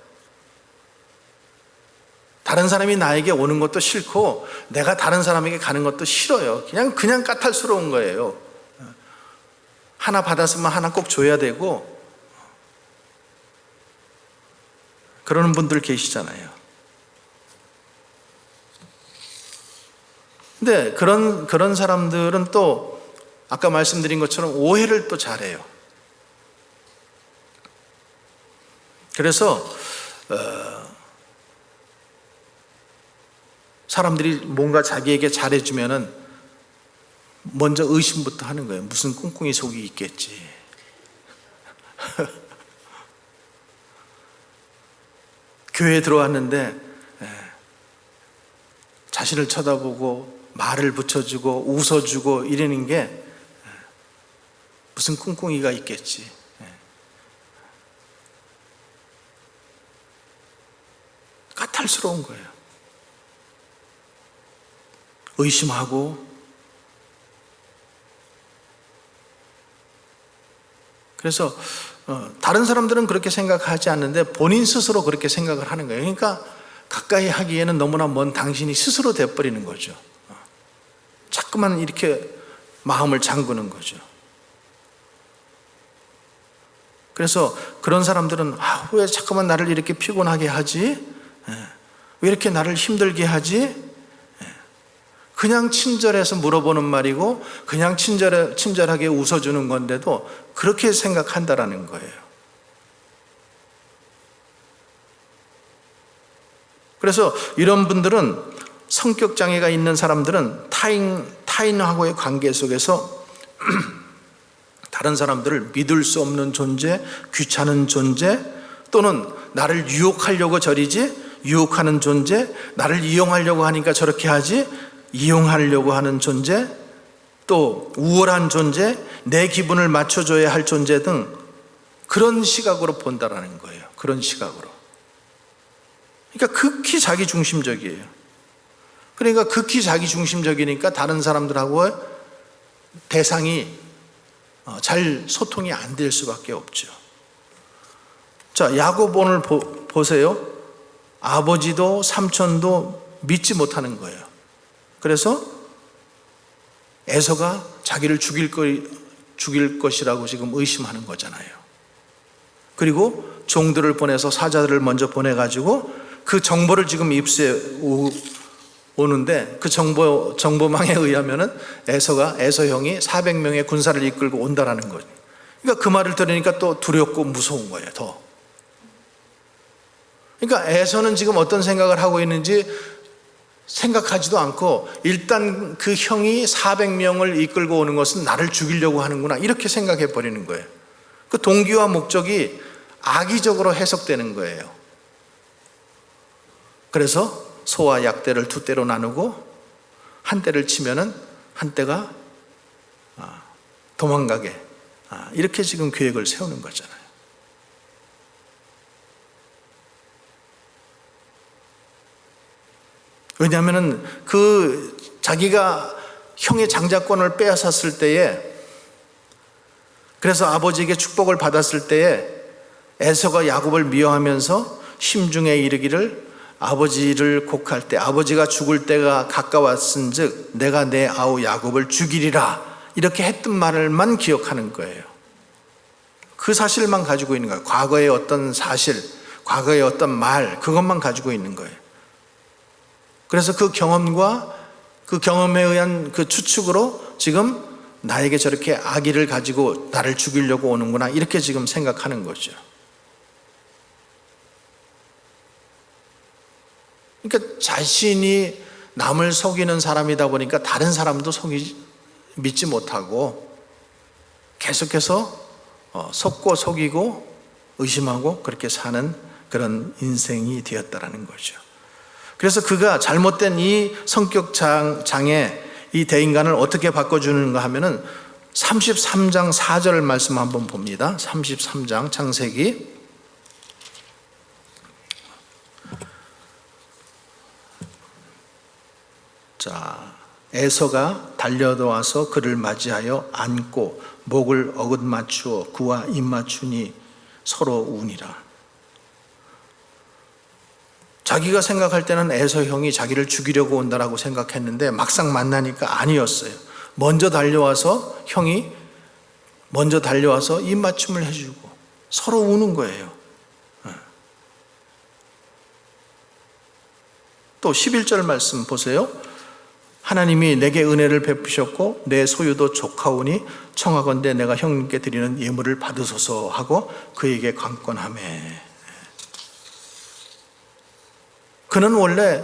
다른 사람이 나에게 오는 것도 싫고 내가 다른 사람에게 가는 것도 싫어요. 그냥 까탈스러운 거예요. 하나 받았으면 하나 꼭 줘야 되고, 그러는 분들 계시잖아요. 근데 그런 사람들은 또 아까 말씀드린 것처럼 오해를 또 잘해요. 그래서 사람들이 뭔가 자기에게 잘해주면은 먼저 의심부터 하는 거예요. 무슨 꿍꿍이 속이 있겠지. 교회에 들어왔는데 자신을 쳐다보고 말을 붙여주고 웃어주고 이러는 게 무슨 꿍꿍이가 있겠지. 까탈스러운 거예요. 의심하고, 그래서 다른 사람들은 그렇게 생각하지 않는데 본인 스스로 그렇게 생각을 하는 거예요. 그러니까 가까이 하기에는 너무나 먼 당신이 스스로 돼버리는 거죠. 자꾸만 이렇게 마음을 잠그는 거죠. 그래서 그런 사람들은 왜 자꾸만 나를 이렇게 피곤하게 하지? 왜 이렇게 나를 힘들게 하지? 그냥 친절해서 물어보는 말이고 그냥 친절하게 웃어주는 건데도 그렇게 생각한다라는 거예요. 그래서 이런 분들은, 성격 장애가 있는 사람들은 타인하고의 관계 속에서 다른 사람들을 믿을 수 없는 존재, 귀찮은 존재, 또는 나를 유혹하려고 저리지, 유혹하는 존재, 나를 이용하려고 하니까 저렇게 하지, 이용하려고 하는 존재, 또 우월한 존재, 내 기분을 맞춰줘야 할 존재 등 그런 시각으로 본다라는 거예요. 그런 시각으로. 그러니까 극히 자기중심적이에요. 그러니까 극히 자기중심적이니까 다른 사람들하고 대상이 잘 소통이 안 될 수밖에 없죠. 자, 야고보를 보세요. 아버지도 삼촌도 믿지 못하는 거예요. 그래서 에서가 자기를 죽일 것이라고 지금 의심하는 거잖아요. 그리고 종들을 보내서 사자들을 먼저 보내가지고 그 정보를 지금 입수해 오는데, 그 정보망에 의하면은 에서 형이 400명의 군사를 이끌고 온다라는 거죠. 그러니까 그 말을 들으니까 또 두렵고 무서운 거예요, 더. 그러니까 에서는 지금 어떤 생각을 하고 있는지 생각하지도 않고, 일단 그 형이 400명을 이끌고 오는 것은 나를 죽이려고 하는구나, 이렇게 생각해 버리는 거예요. 그 동기와 목적이 악의적으로 해석되는 거예요. 그래서 소와 약대를 두 대로 나누고 한 대를 치면은 한 대가 도망가게, 이렇게 지금 계획을 세우는 거잖아요. 왜냐하면은 그 자기가 형의 장자권을 빼앗았을 때에, 그래서 아버지에게 축복을 받았을 때에 에서가 야곱을 미워하면서 심중에 이르기를 아버지를 곡할 때 아버지가 죽을 때가 가까웠은즉 내가 내 아우 야곱을 죽이리라 이렇게 했던 말을만 기억하는 거예요. 그 사실만 가지고 있는 거예요. 과거의 어떤 사실, 과거의 어떤 말, 그것만 가지고 있는 거예요. 그래서 그 경험과 그 경험에 의한 그 추측으로 지금 나에게 저렇게 악의를 가지고 나를 죽이려고 오는구나 이렇게 지금 생각하는 거죠. 그러니까 자신이 남을 속이는 사람이다 보니까 다른 사람도 믿지 못하고 계속해서 속고 속이고 의심하고 그렇게 사는 그런 인생이 되었다라는 거죠. 그래서 그가 잘못된 이 성격 장애 이 대인간을 어떻게 바꿔주는가 하면은 33장 4절 말씀 한번 봅니다. 33장 창세기 자, 에서가 달려와서 그를 맞이하여 안고 목을 어긋맞추어 그와 입맞추니 서로 우니라. 자기가 생각할 때는 에서 형이 자기를 죽이려고 온다라고 생각했는데 막상 만나니까 아니었어요. 먼저 달려와서 형이 먼저 달려와서 입맞춤을 해주고 서로 우는 거예요. 또 11절 말씀 보세요. 하나님이 내게 은혜를 베푸셨고 내 소유도 족하오니 청하건대 내가 형님께 드리는 예물을 받으소서 하고 그에게 강권하매. 그는 원래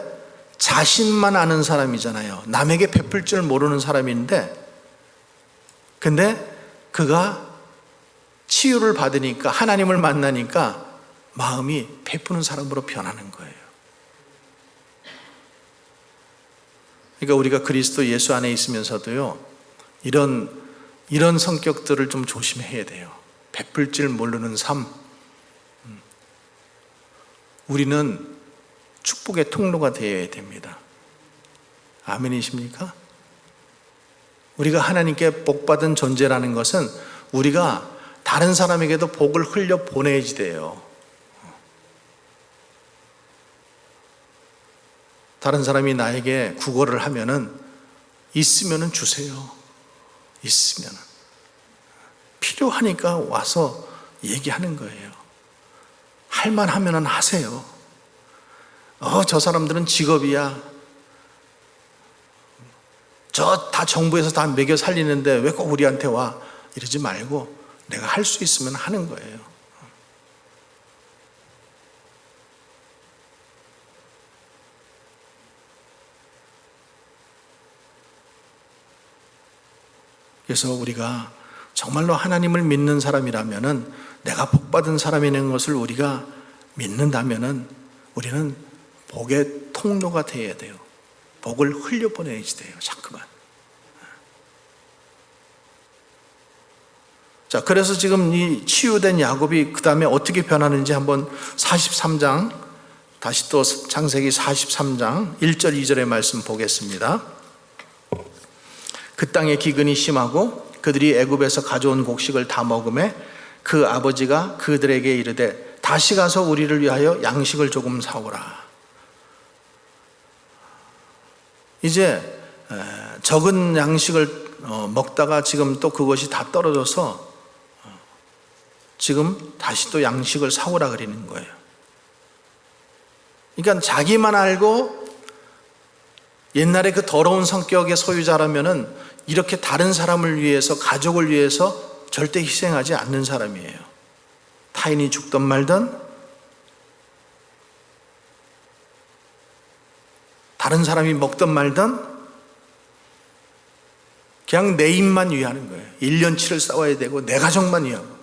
자신만 아는 사람이잖아요. 남에게 베풀 줄 모르는 사람인데 근데 그가 치유를 받으니까 하나님을 만나니까 마음이 베푸는 사람으로 변하는 거예요. 그러니까 우리가 그리스도 예수 안에 있으면서도요 이런 성격들을 좀 조심해야 돼요. 베풀 줄 모르는 삶. 우리는 축복의 통로가 되어야 됩니다. 아멘이십니까? 우리가 하나님께 복받은 존재라는 것은 우리가 다른 사람에게도 복을 흘려 보내야지 돼요. 다른 사람이 나에게 구걸을 하면은 있으면은 주세요. 있으면은 필요하니까 와서 얘기하는 거예요. 할만하면은 하세요. 저 사람들은 직업이야. 저 다 정부에서 다 먹여 살리는데 왜 꼭 우리한테 와? 이러지 말고 내가 할 수 있으면 하는 거예요. 그래서 우리가 정말로 하나님을 믿는 사람이라면은 내가 복받은 사람이라는 것을 우리가 믿는다면은 우리는 복의 통로가 되어야 돼요. 복을 흘려보내야지 돼요. 자꾸만. 자, 그래서 지금 이 치유된 야곱이 그 다음에 어떻게 변하는지 한번 43장 다시 또 창세기 43장 1절 2절의 말씀 보겠습니다. 그 땅에 기근이 심하고 그들이 애굽에서 가져온 곡식을 다 먹음에 그 아버지가 그들에게 이르되 다시 가서 우리를 위하여 양식을 조금 사오라. 이제 적은 양식을 먹다가 지금 또 그것이 다 떨어져서 지금 다시 또 양식을 사오라 그러는 거예요. 그러니까 자기만 알고 옛날에 그 더러운 성격의 소유자라면은 이렇게 다른 사람을 위해서, 가족을 위해서 절대 희생하지 않는 사람이에요. 타인이 죽든 말든 다른 사람이 먹든 말든 그냥 내 입만 위하는 거예요. 1년치를 싸워야 되고 내 가족만 위하고.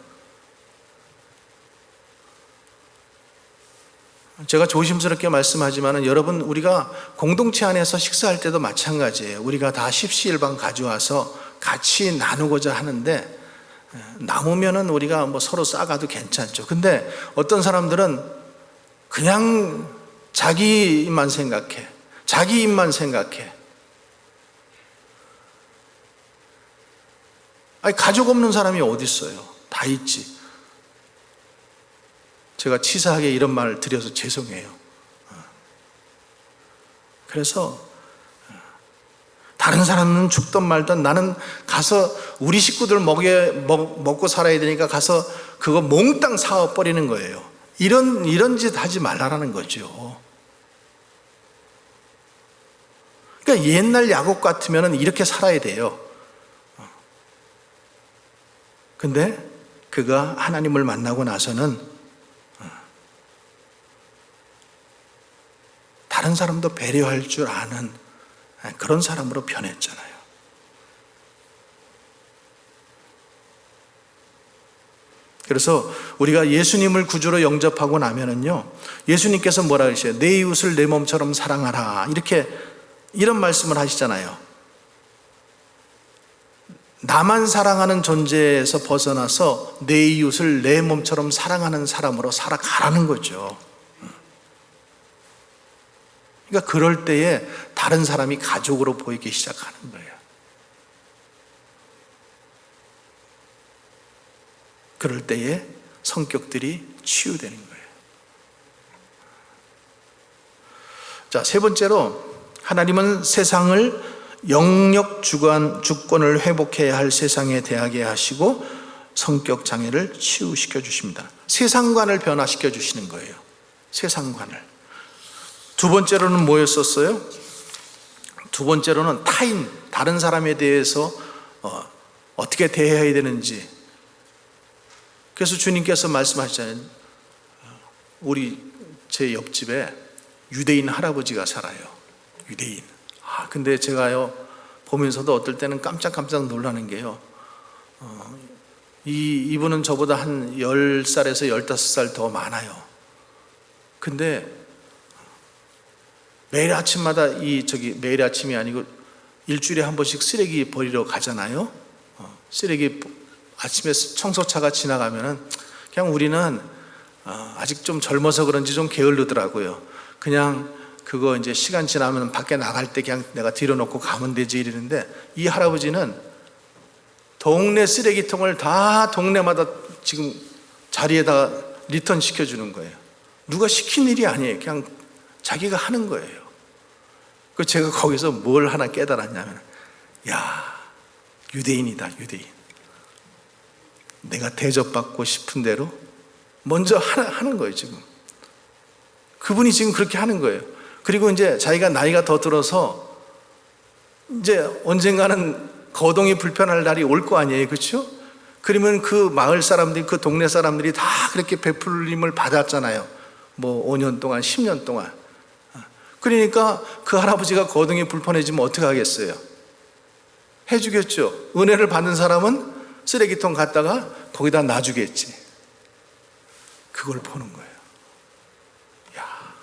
제가 조심스럽게 말씀하지만 여러분, 우리가 공동체 안에서 식사할 때도 마찬가지예요. 우리가 다 십시일반 가져와서 같이 나누고자 하는데 남으면은 우리가 뭐 서로 싸가도 괜찮죠. 근데 어떤 사람들은 그냥 자기 입만 생각해. 자기 입만 생각해. 아니, 가족 없는 사람이 어디 있어요? 다 있지. 제가 치사하게 이런 말을 드려서 죄송해요. 그래서 다른 사람은 죽든 말든 나는 가서 우리 식구들 먹고 살아야 되니까 가서 그거 몽땅 사와버리는 거예요. 이런 짓 하지 말라는 거죠. 그러니까 옛날 야곱 같으면 이렇게 살아야 돼요. 근데 그가 하나님을 만나고 나서는 다른 사람도 배려할 줄 아는 그런 사람으로 변했잖아요. 그래서 우리가 예수님을 구주로 영접하고 나면은요, 예수님께서 뭐라 그러세요? 내 이웃을 내 몸처럼 사랑하라. 이런 말씀을 하시잖아요. 나만 사랑하는 존재에서 벗어나서 내 이웃을 내 몸처럼 사랑하는 사람으로 살아가라는 거죠. 그러니까 그럴 때에 다른 사람이 가족으로 보이기 시작하는 거예요. 그럴 때에 성격들이 치유되는 거예요. 자, 세 번째로 하나님은 세상을 영역 주권을 회복해야 할 세상에 대하게 하시고 성격 장애를 치유시켜 주십니다. 세상관을 변화시켜 주시는 거예요. 세상관을. 두 번째로는 뭐였었어요? 두 번째로는 타인, 다른 사람에 대해서 어떻게 대해야 되는지. 그래서 주님께서 말씀하시잖아요. 제 옆집에 유대인 할아버지가 살아요. 유대인. 근데 제가요, 보면서도 어떨 때는 깜짝깜짝 놀라는 게요. 이분은 저보다 한 10살에서 15살 더 많아요. 근데 매일 아침마다 매일 아침이 아니고 일주일에 한 번씩 쓰레기 버리러 가잖아요. 쓰레기 아침에 청소차가 지나가면은 그냥 우리는 아직 좀 젊어서 그런지 좀 게을르더라고요. 그냥 그거 이제 시간 지나면 밖에 나갈 때 그냥 내가 들여놓고 가면 되지 이러는데, 이 할아버지는 동네 쓰레기통을 다 동네마다 지금 자리에다 리턴 시켜주는 거예요. 누가 시킨 일이 아니에요. 그냥 자기가 하는 거예요. 그 제가 거기서 뭘 하나 깨달았냐면, 야, 유대인이다, 유대인. 내가 대접받고 싶은 대로 먼저 하는 거예요, 지금. 그분이 지금 그렇게 하는 거예요. 그리고 이제 자기가 나이가 더 들어서 이제 언젠가는 거동이 불편할 날이 올 거 아니에요, 그렇죠? 그러면 그 마을 사람들이, 그 동네 사람들이 다 그렇게 베풀림을 받았잖아요. 뭐 5년 동안, 10년 동안. 그러니까 그 할아버지가 거동이 불편해지면 어떻게 하겠어요? 해주겠죠. 은혜를 받는 사람은 쓰레기통 갖다가 거기다 놔주겠지. 그걸 보는 거예요. 야.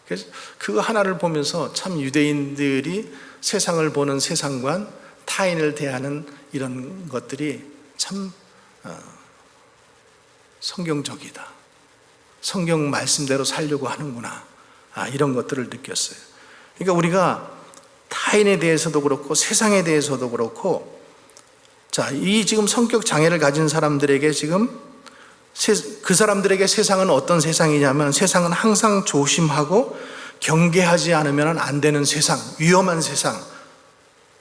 그래서 그 하나를 보면서 참 유대인들이 세상을 보는 세상관, 타인을 대하는 이런 것들이 참 성경적이다. 성경 말씀대로 살려고 하는구나. 이런 것들을 느꼈어요. 그러니까 우리가 타인에 대해서도 그렇고 세상에 대해서도 그렇고, 자, 이 지금 성격 장애를 가진 사람들에게 지금 그 사람들에게 세상은 어떤 세상이냐면, 세상은 항상 조심하고 경계하지 않으면 안 되는 세상, 위험한 세상.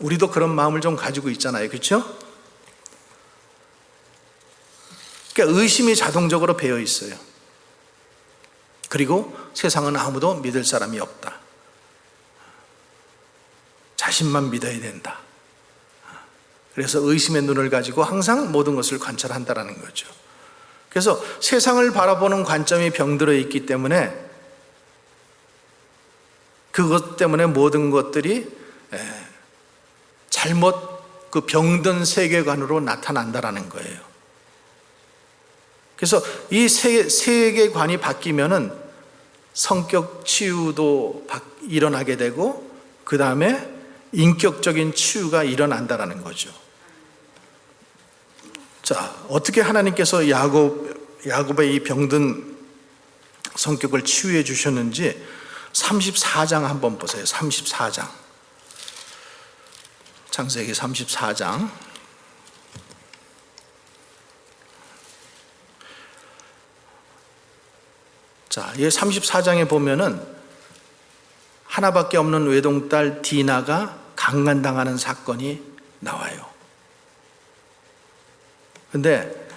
우리도 그런 마음을 좀 가지고 있잖아요, 그렇죠? 그러니까 의심이 자동적으로 배어 있어요. 그리고 세상은 아무도 믿을 사람이 없다. 자신만 믿어야 된다. 그래서 의심의 눈을 가지고 항상 모든 것을 관찰한다는 거죠. 그래서 세상을 바라보는 관점이 병들어 있기 때문에, 그것 때문에 모든 것들이 잘못 그 병든 세계관으로 나타난다는 거예요. 그래서 이 세계관이 바뀌면은 성격 치유도 일어나게 되고, 그 다음에 인격적인 치유가 일어난다는 거죠. 자, 어떻게 하나님께서 야곱의 이 병든 성격을 치유해 주셨는지 34장 한번 보세요. 34장. 창세기 34장. 자, 이 34장에 보면은 하나밖에 없는 외동딸 디나가 강간당하는 사건이 나와요. 근데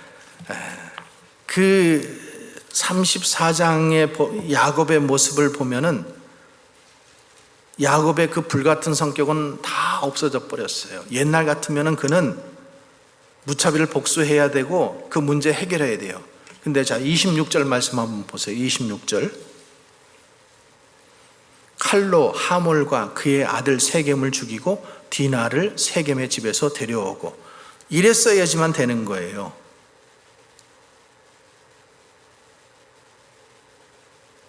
그 34장의 야곱의 모습을 보면은 야곱의 그 불같은 성격은 다 없어져 버렸어요. 옛날 같으면은 그는 무차별을 복수해야 되고 그 문제 해결해야 돼요. 근데 자, 26절 말씀 한번 보세요. 26절. 칼로 하몰과 그의 아들 세겜을 죽이고 디나를 세겜의 집에서 데려오고, 이랬어야지만 되는 거예요.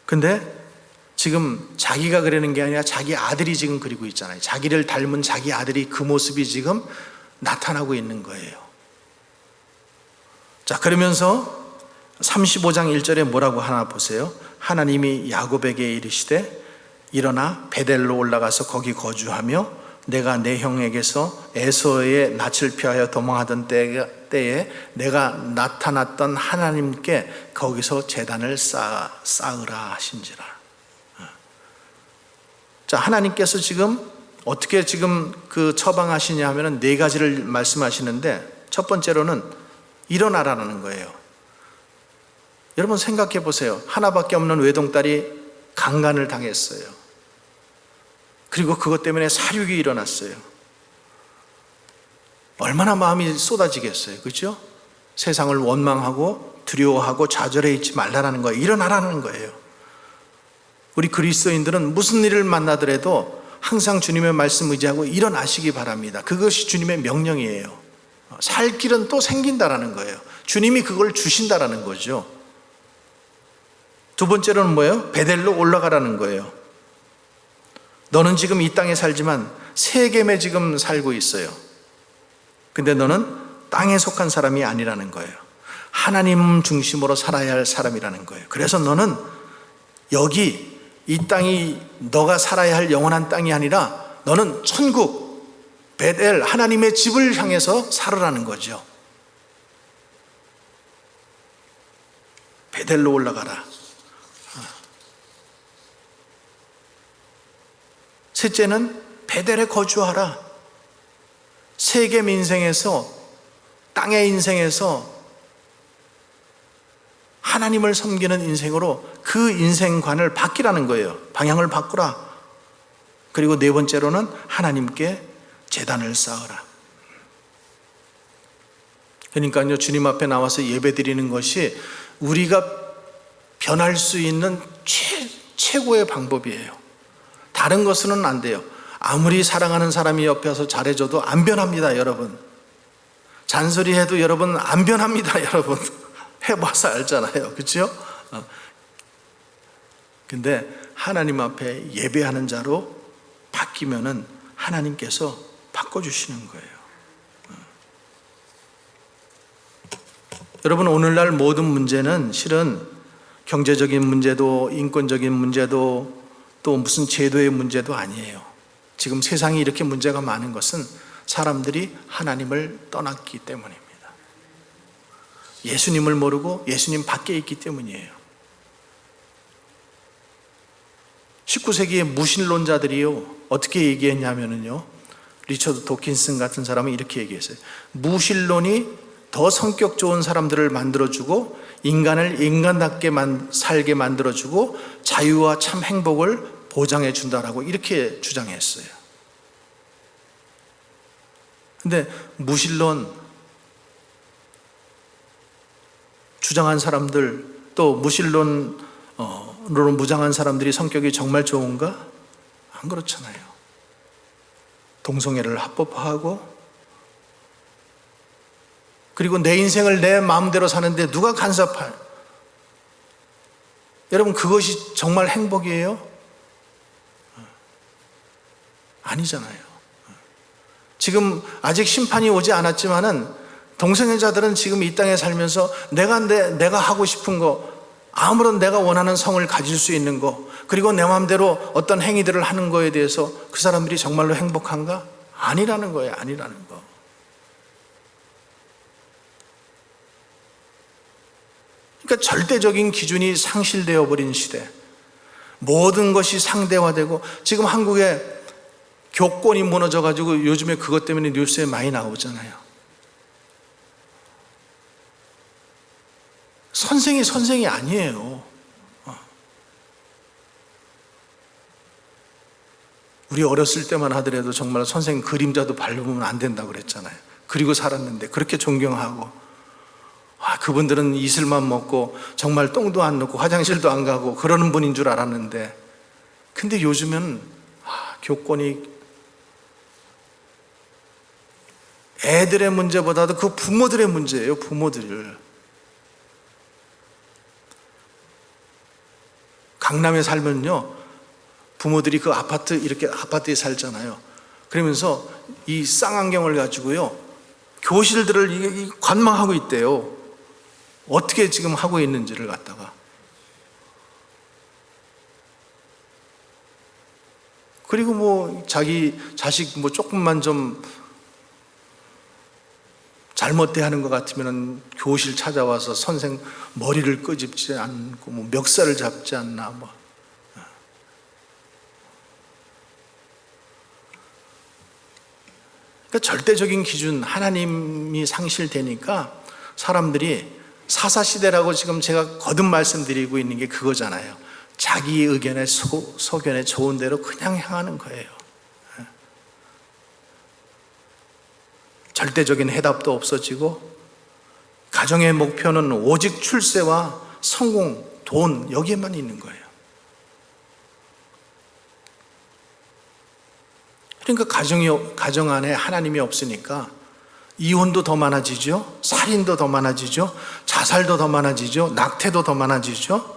근데 지금 자기가 그리는 게 아니라 자기 아들이 지금 그리고 있잖아요. 자기를 닮은 자기 아들이 그 모습이 지금 나타나고 있는 거예요. 자, 그러면서 35장 1절에 뭐라고 하나 보세요. 하나님이 야곱에게 이르시되 일어나 베델로 올라가서 거기 거주하며 내가 내 형에게서 에서의 낯을 피하여 도망하던 때에 내가 나타났던 하나님께 거기서 제단을 쌓으라 하신지라. 자, 하나님께서 지금 어떻게 지금 그 처방하시냐 하면은 네 가지를 말씀하시는데, 첫 번째로는 일어나라는 거예요. 여러분 생각해 보세요. 하나밖에 없는 외동딸이 강간을 당했어요. 그리고 그것 때문에 사륙이 일어났어요. 얼마나 마음이 쏟아지겠어요. 그렇죠? 세상을 원망하고 두려워하고 좌절해 있지 말라라는 거예요. 일어나라는 거예요. 우리 그리스도인들은 무슨 일을 만나더라도 항상 주님의 말씀 의지하고 일어나시기 바랍니다. 그것이 주님의 명령이에요. 살 길은 또 생긴다라는 거예요. 주님이 그걸 주신다라는 거죠. 두 번째로는 뭐예요? 베델로 올라가라는 거예요. 너는 지금 이 땅에 살지만 세겜에 지금 살고 있어요. 근데 너는 땅에 속한 사람이 아니라는 거예요. 하나님 중심으로 살아야 할 사람이라는 거예요. 그래서 너는 여기 이 땅이 너가 살아야 할 영원한 땅이 아니라 너는 천국, 베델, 하나님의 집을 향해서 살으라는 거죠. 베델로 올라가라. 셋째는 베델에 거주하라. 세겜 인생에서, 땅의 인생에서 하나님을 섬기는 인생으로 그 인생관을 바뀌라는 거예요. 방향을 바꾸라. 그리고 네 번째로는 하나님께 제단을 쌓으라. 그러니까요, 주님 앞에 나와서 예배 드리는 것이 우리가 변할 수 있는 최고의 방법이에요. 다른 것은 안 돼요. 아무리 사랑하는 사람이 옆에서 잘해줘도 안 변합니다, 여러분. 잔소리해도 여러분 안 변합니다, 여러분. 해봐서 알잖아요, 그렇죠? 근데 하나님 앞에 예배하는 자로 바뀌면은 하나님께서 바꿔주시는 거예요. 여러분, 오늘날 모든 문제는 실은 경제적인 문제도 인권적인 문제도 또 무슨 제도의 문제도 아니에요. 지금 세상이 이렇게 문제가 많은 것은 사람들이 하나님을 떠났기 때문입니다. 예수님을 모르고 예수님 밖에 있기 때문이에요. 19세기의 무신론자들이요, 어떻게 얘기했냐면요, 리처드 도킨슨 같은 사람은 이렇게 얘기했어요. 무신론이 더 성격 좋은 사람들을 만들어주고 인간을 인간답게 살게 만들어주고 자유와 참 행복을 보장해 준다라고 이렇게 주장했어요. 근데 무신론 주장한 사람들, 또 무신론으로 무장한 사람들이 성격이 정말 좋은가? 안 그렇잖아요. 동성애를 합법화하고, 그리고 내 인생을 내 마음대로 사는데 누가 간섭할? 여러분, 그것이 정말 행복이에요? 아니잖아요. 지금 아직 심판이 오지 않았지만은 동성애자들은 지금 이 땅에 살면서 내가 하고 싶은 거, 아무런 내가 원하는 성을 가질 수 있는 거, 그리고 내 마음대로 어떤 행위들을 하는 거에 대해서 그 사람들이 정말로 행복한가? 아니라는 거예요. 아니라는 거. 그러니까 절대적인 기준이 상실되어 버린 시대, 모든 것이 상대화되고, 지금 한국에 교권이 무너져 가지고 요즘에 그것 때문에 뉴스에 많이 나오잖아요. 선생이 아니에요. 우리 어렸을 때만 하더라도 정말 선생 그림자도 밟으면 안 된다고 그랬잖아요. 그리고 살았는데 그렇게 존경하고, 그분들은 이슬만 먹고 정말 똥도 안 넣고 화장실도 안 가고 그러는 분인 줄 알았는데, 근데 요즘은 교권이 애들의 문제보다도 그 부모들의 문제예요. 부모들. 강남에 살면요, 부모들이 그 이렇게 아파트에 살잖아요. 그러면서 이 쌍안경을 가지고요, 교실들을 관망하고 있대요. 어떻게 지금 하고 있는지를 갖다가. 그리고 뭐 자기 자식 뭐 조금만 좀 잘못돼 하는 것 같으면 교실 찾아와서 선생 머리를 끄집지 않고 뭐 멱살을 잡지 않나 뭐. 그러니까 절대적인 기준, 하나님이 상실되니까 사람들이 사사시대라고 지금 제가 거듭 말씀드리고 있는 게 그거잖아요. 자기 의견에 소견에 좋은 대로 그냥 행하는 거예요. 절대적인 해답도 없어지고, 가정의 목표는 오직 출세와 성공, 돈, 여기에만 있는 거예요. 그러니까 가정 안에 하나님이 없으니까 이혼도 더 많아지죠, 살인도 더 많아지죠, 자살도 더 많아지죠, 낙태도 더 많아지죠.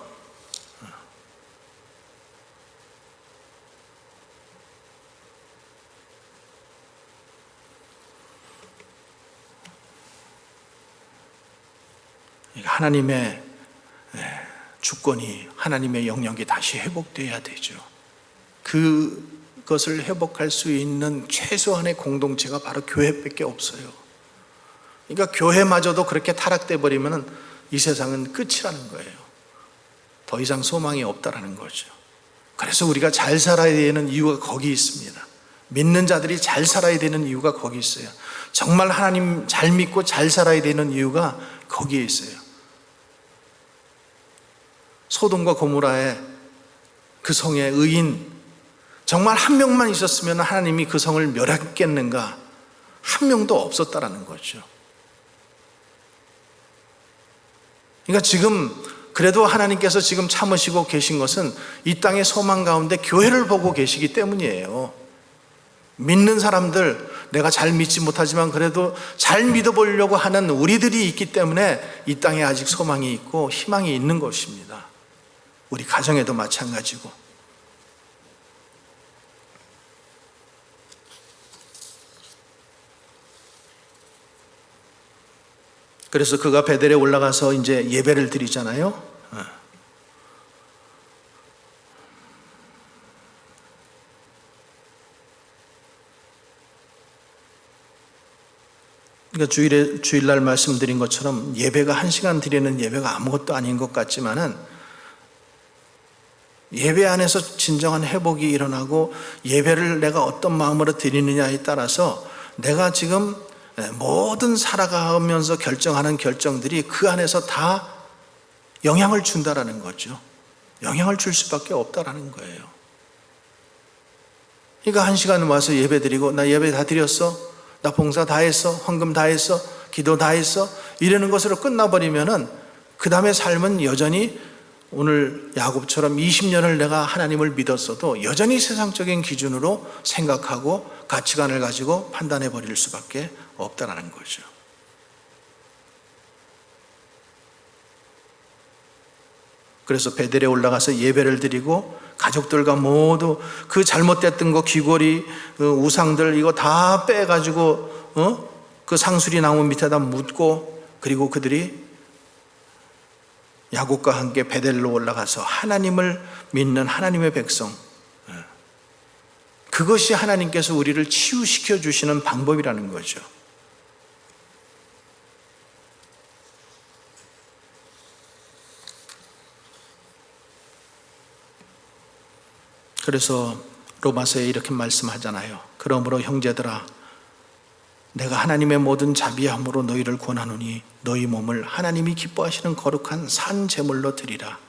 하나님의 주권이, 하나님의 영역이 다시 회복되어야 되죠. 그것을 회복할 수 있는 최소한의 공동체가 바로 교회밖에 없어요. 그러니까 교회마저도 그렇게 타락돼 버리면 이 세상은 끝이라는 거예요. 더 이상 소망이 없다라는 거죠. 그래서 우리가 잘 살아야 되는 이유가 거기 있습니다. 믿는 자들이 잘 살아야 되는 이유가 거기 있어요. 정말 하나님 잘 믿고 잘 살아야 되는 이유가 거기에 있어요. 소돔과 고모라의 그 성의 의인, 정말 한 명만 있었으면 하나님이 그 성을 멸했겠는가? 한 명도 없었다라는 거죠. 그러니까 지금 그래도 하나님께서 지금 참으시고 계신 것은 이 땅의 소망 가운데 교회를 보고 계시기 때문이에요. 믿는 사람들, 내가 잘 믿지 못하지만 그래도 잘 믿어보려고 하는 우리들이 있기 때문에 이 땅에 아직 소망이 있고 희망이 있는 것입니다. 우리 가정에도 마찬가지고. 그래서 그가 베델에 올라가서 이제 예배를 드리잖아요. 그러니까 주일날 말씀드린 것처럼 예배가 1시간 드리는 예배가 아무것도 아닌 것 같지만은, 예배 안에서 진정한 회복이 일어나고 예배를 내가 어떤 마음으로 드리느냐에 따라서 내가 지금 모든 살아가면서 결정하는 결정들이 그 안에서 다 영향을 준다라는 거죠. 영향을 줄 수밖에 없다라는 거예요. 그러니까 1시간 와서 예배 드리고, 나 예배 다 드렸어, 나 봉사 다 했어, 헌금 다 했어, 기도 다 했어, 이러는 것으로 끝나버리면은 그 다음에 삶은 여전히 오늘 야곱처럼 20년을 내가 하나님을 믿었어도 여전히 세상적인 기준으로 생각하고 가치관을 가지고 판단해 버릴 수밖에 없다라는 거죠. 그래서 베델에 올라가서 예배를 드리고 가족들과 모두 그 잘못됐던 거, 귀걸이, 우상들 이거 다 빼가지고 그 상수리 나무 밑에다 묻고, 그리고 그들이 야곱과 함께 베델로 올라가서 하나님을 믿는 하나님의 백성, 그것이 하나님께서 우리를 치유시켜 주시는 방법이라는 거죠. 그래서 로마서에 이렇게 말씀하잖아요. 그러므로 형제들아, 내가 하나님의 모든 자비함으로 너희를 권하노니 너희 몸을 하나님이 기뻐하시는 거룩한 산 제물로 드리라.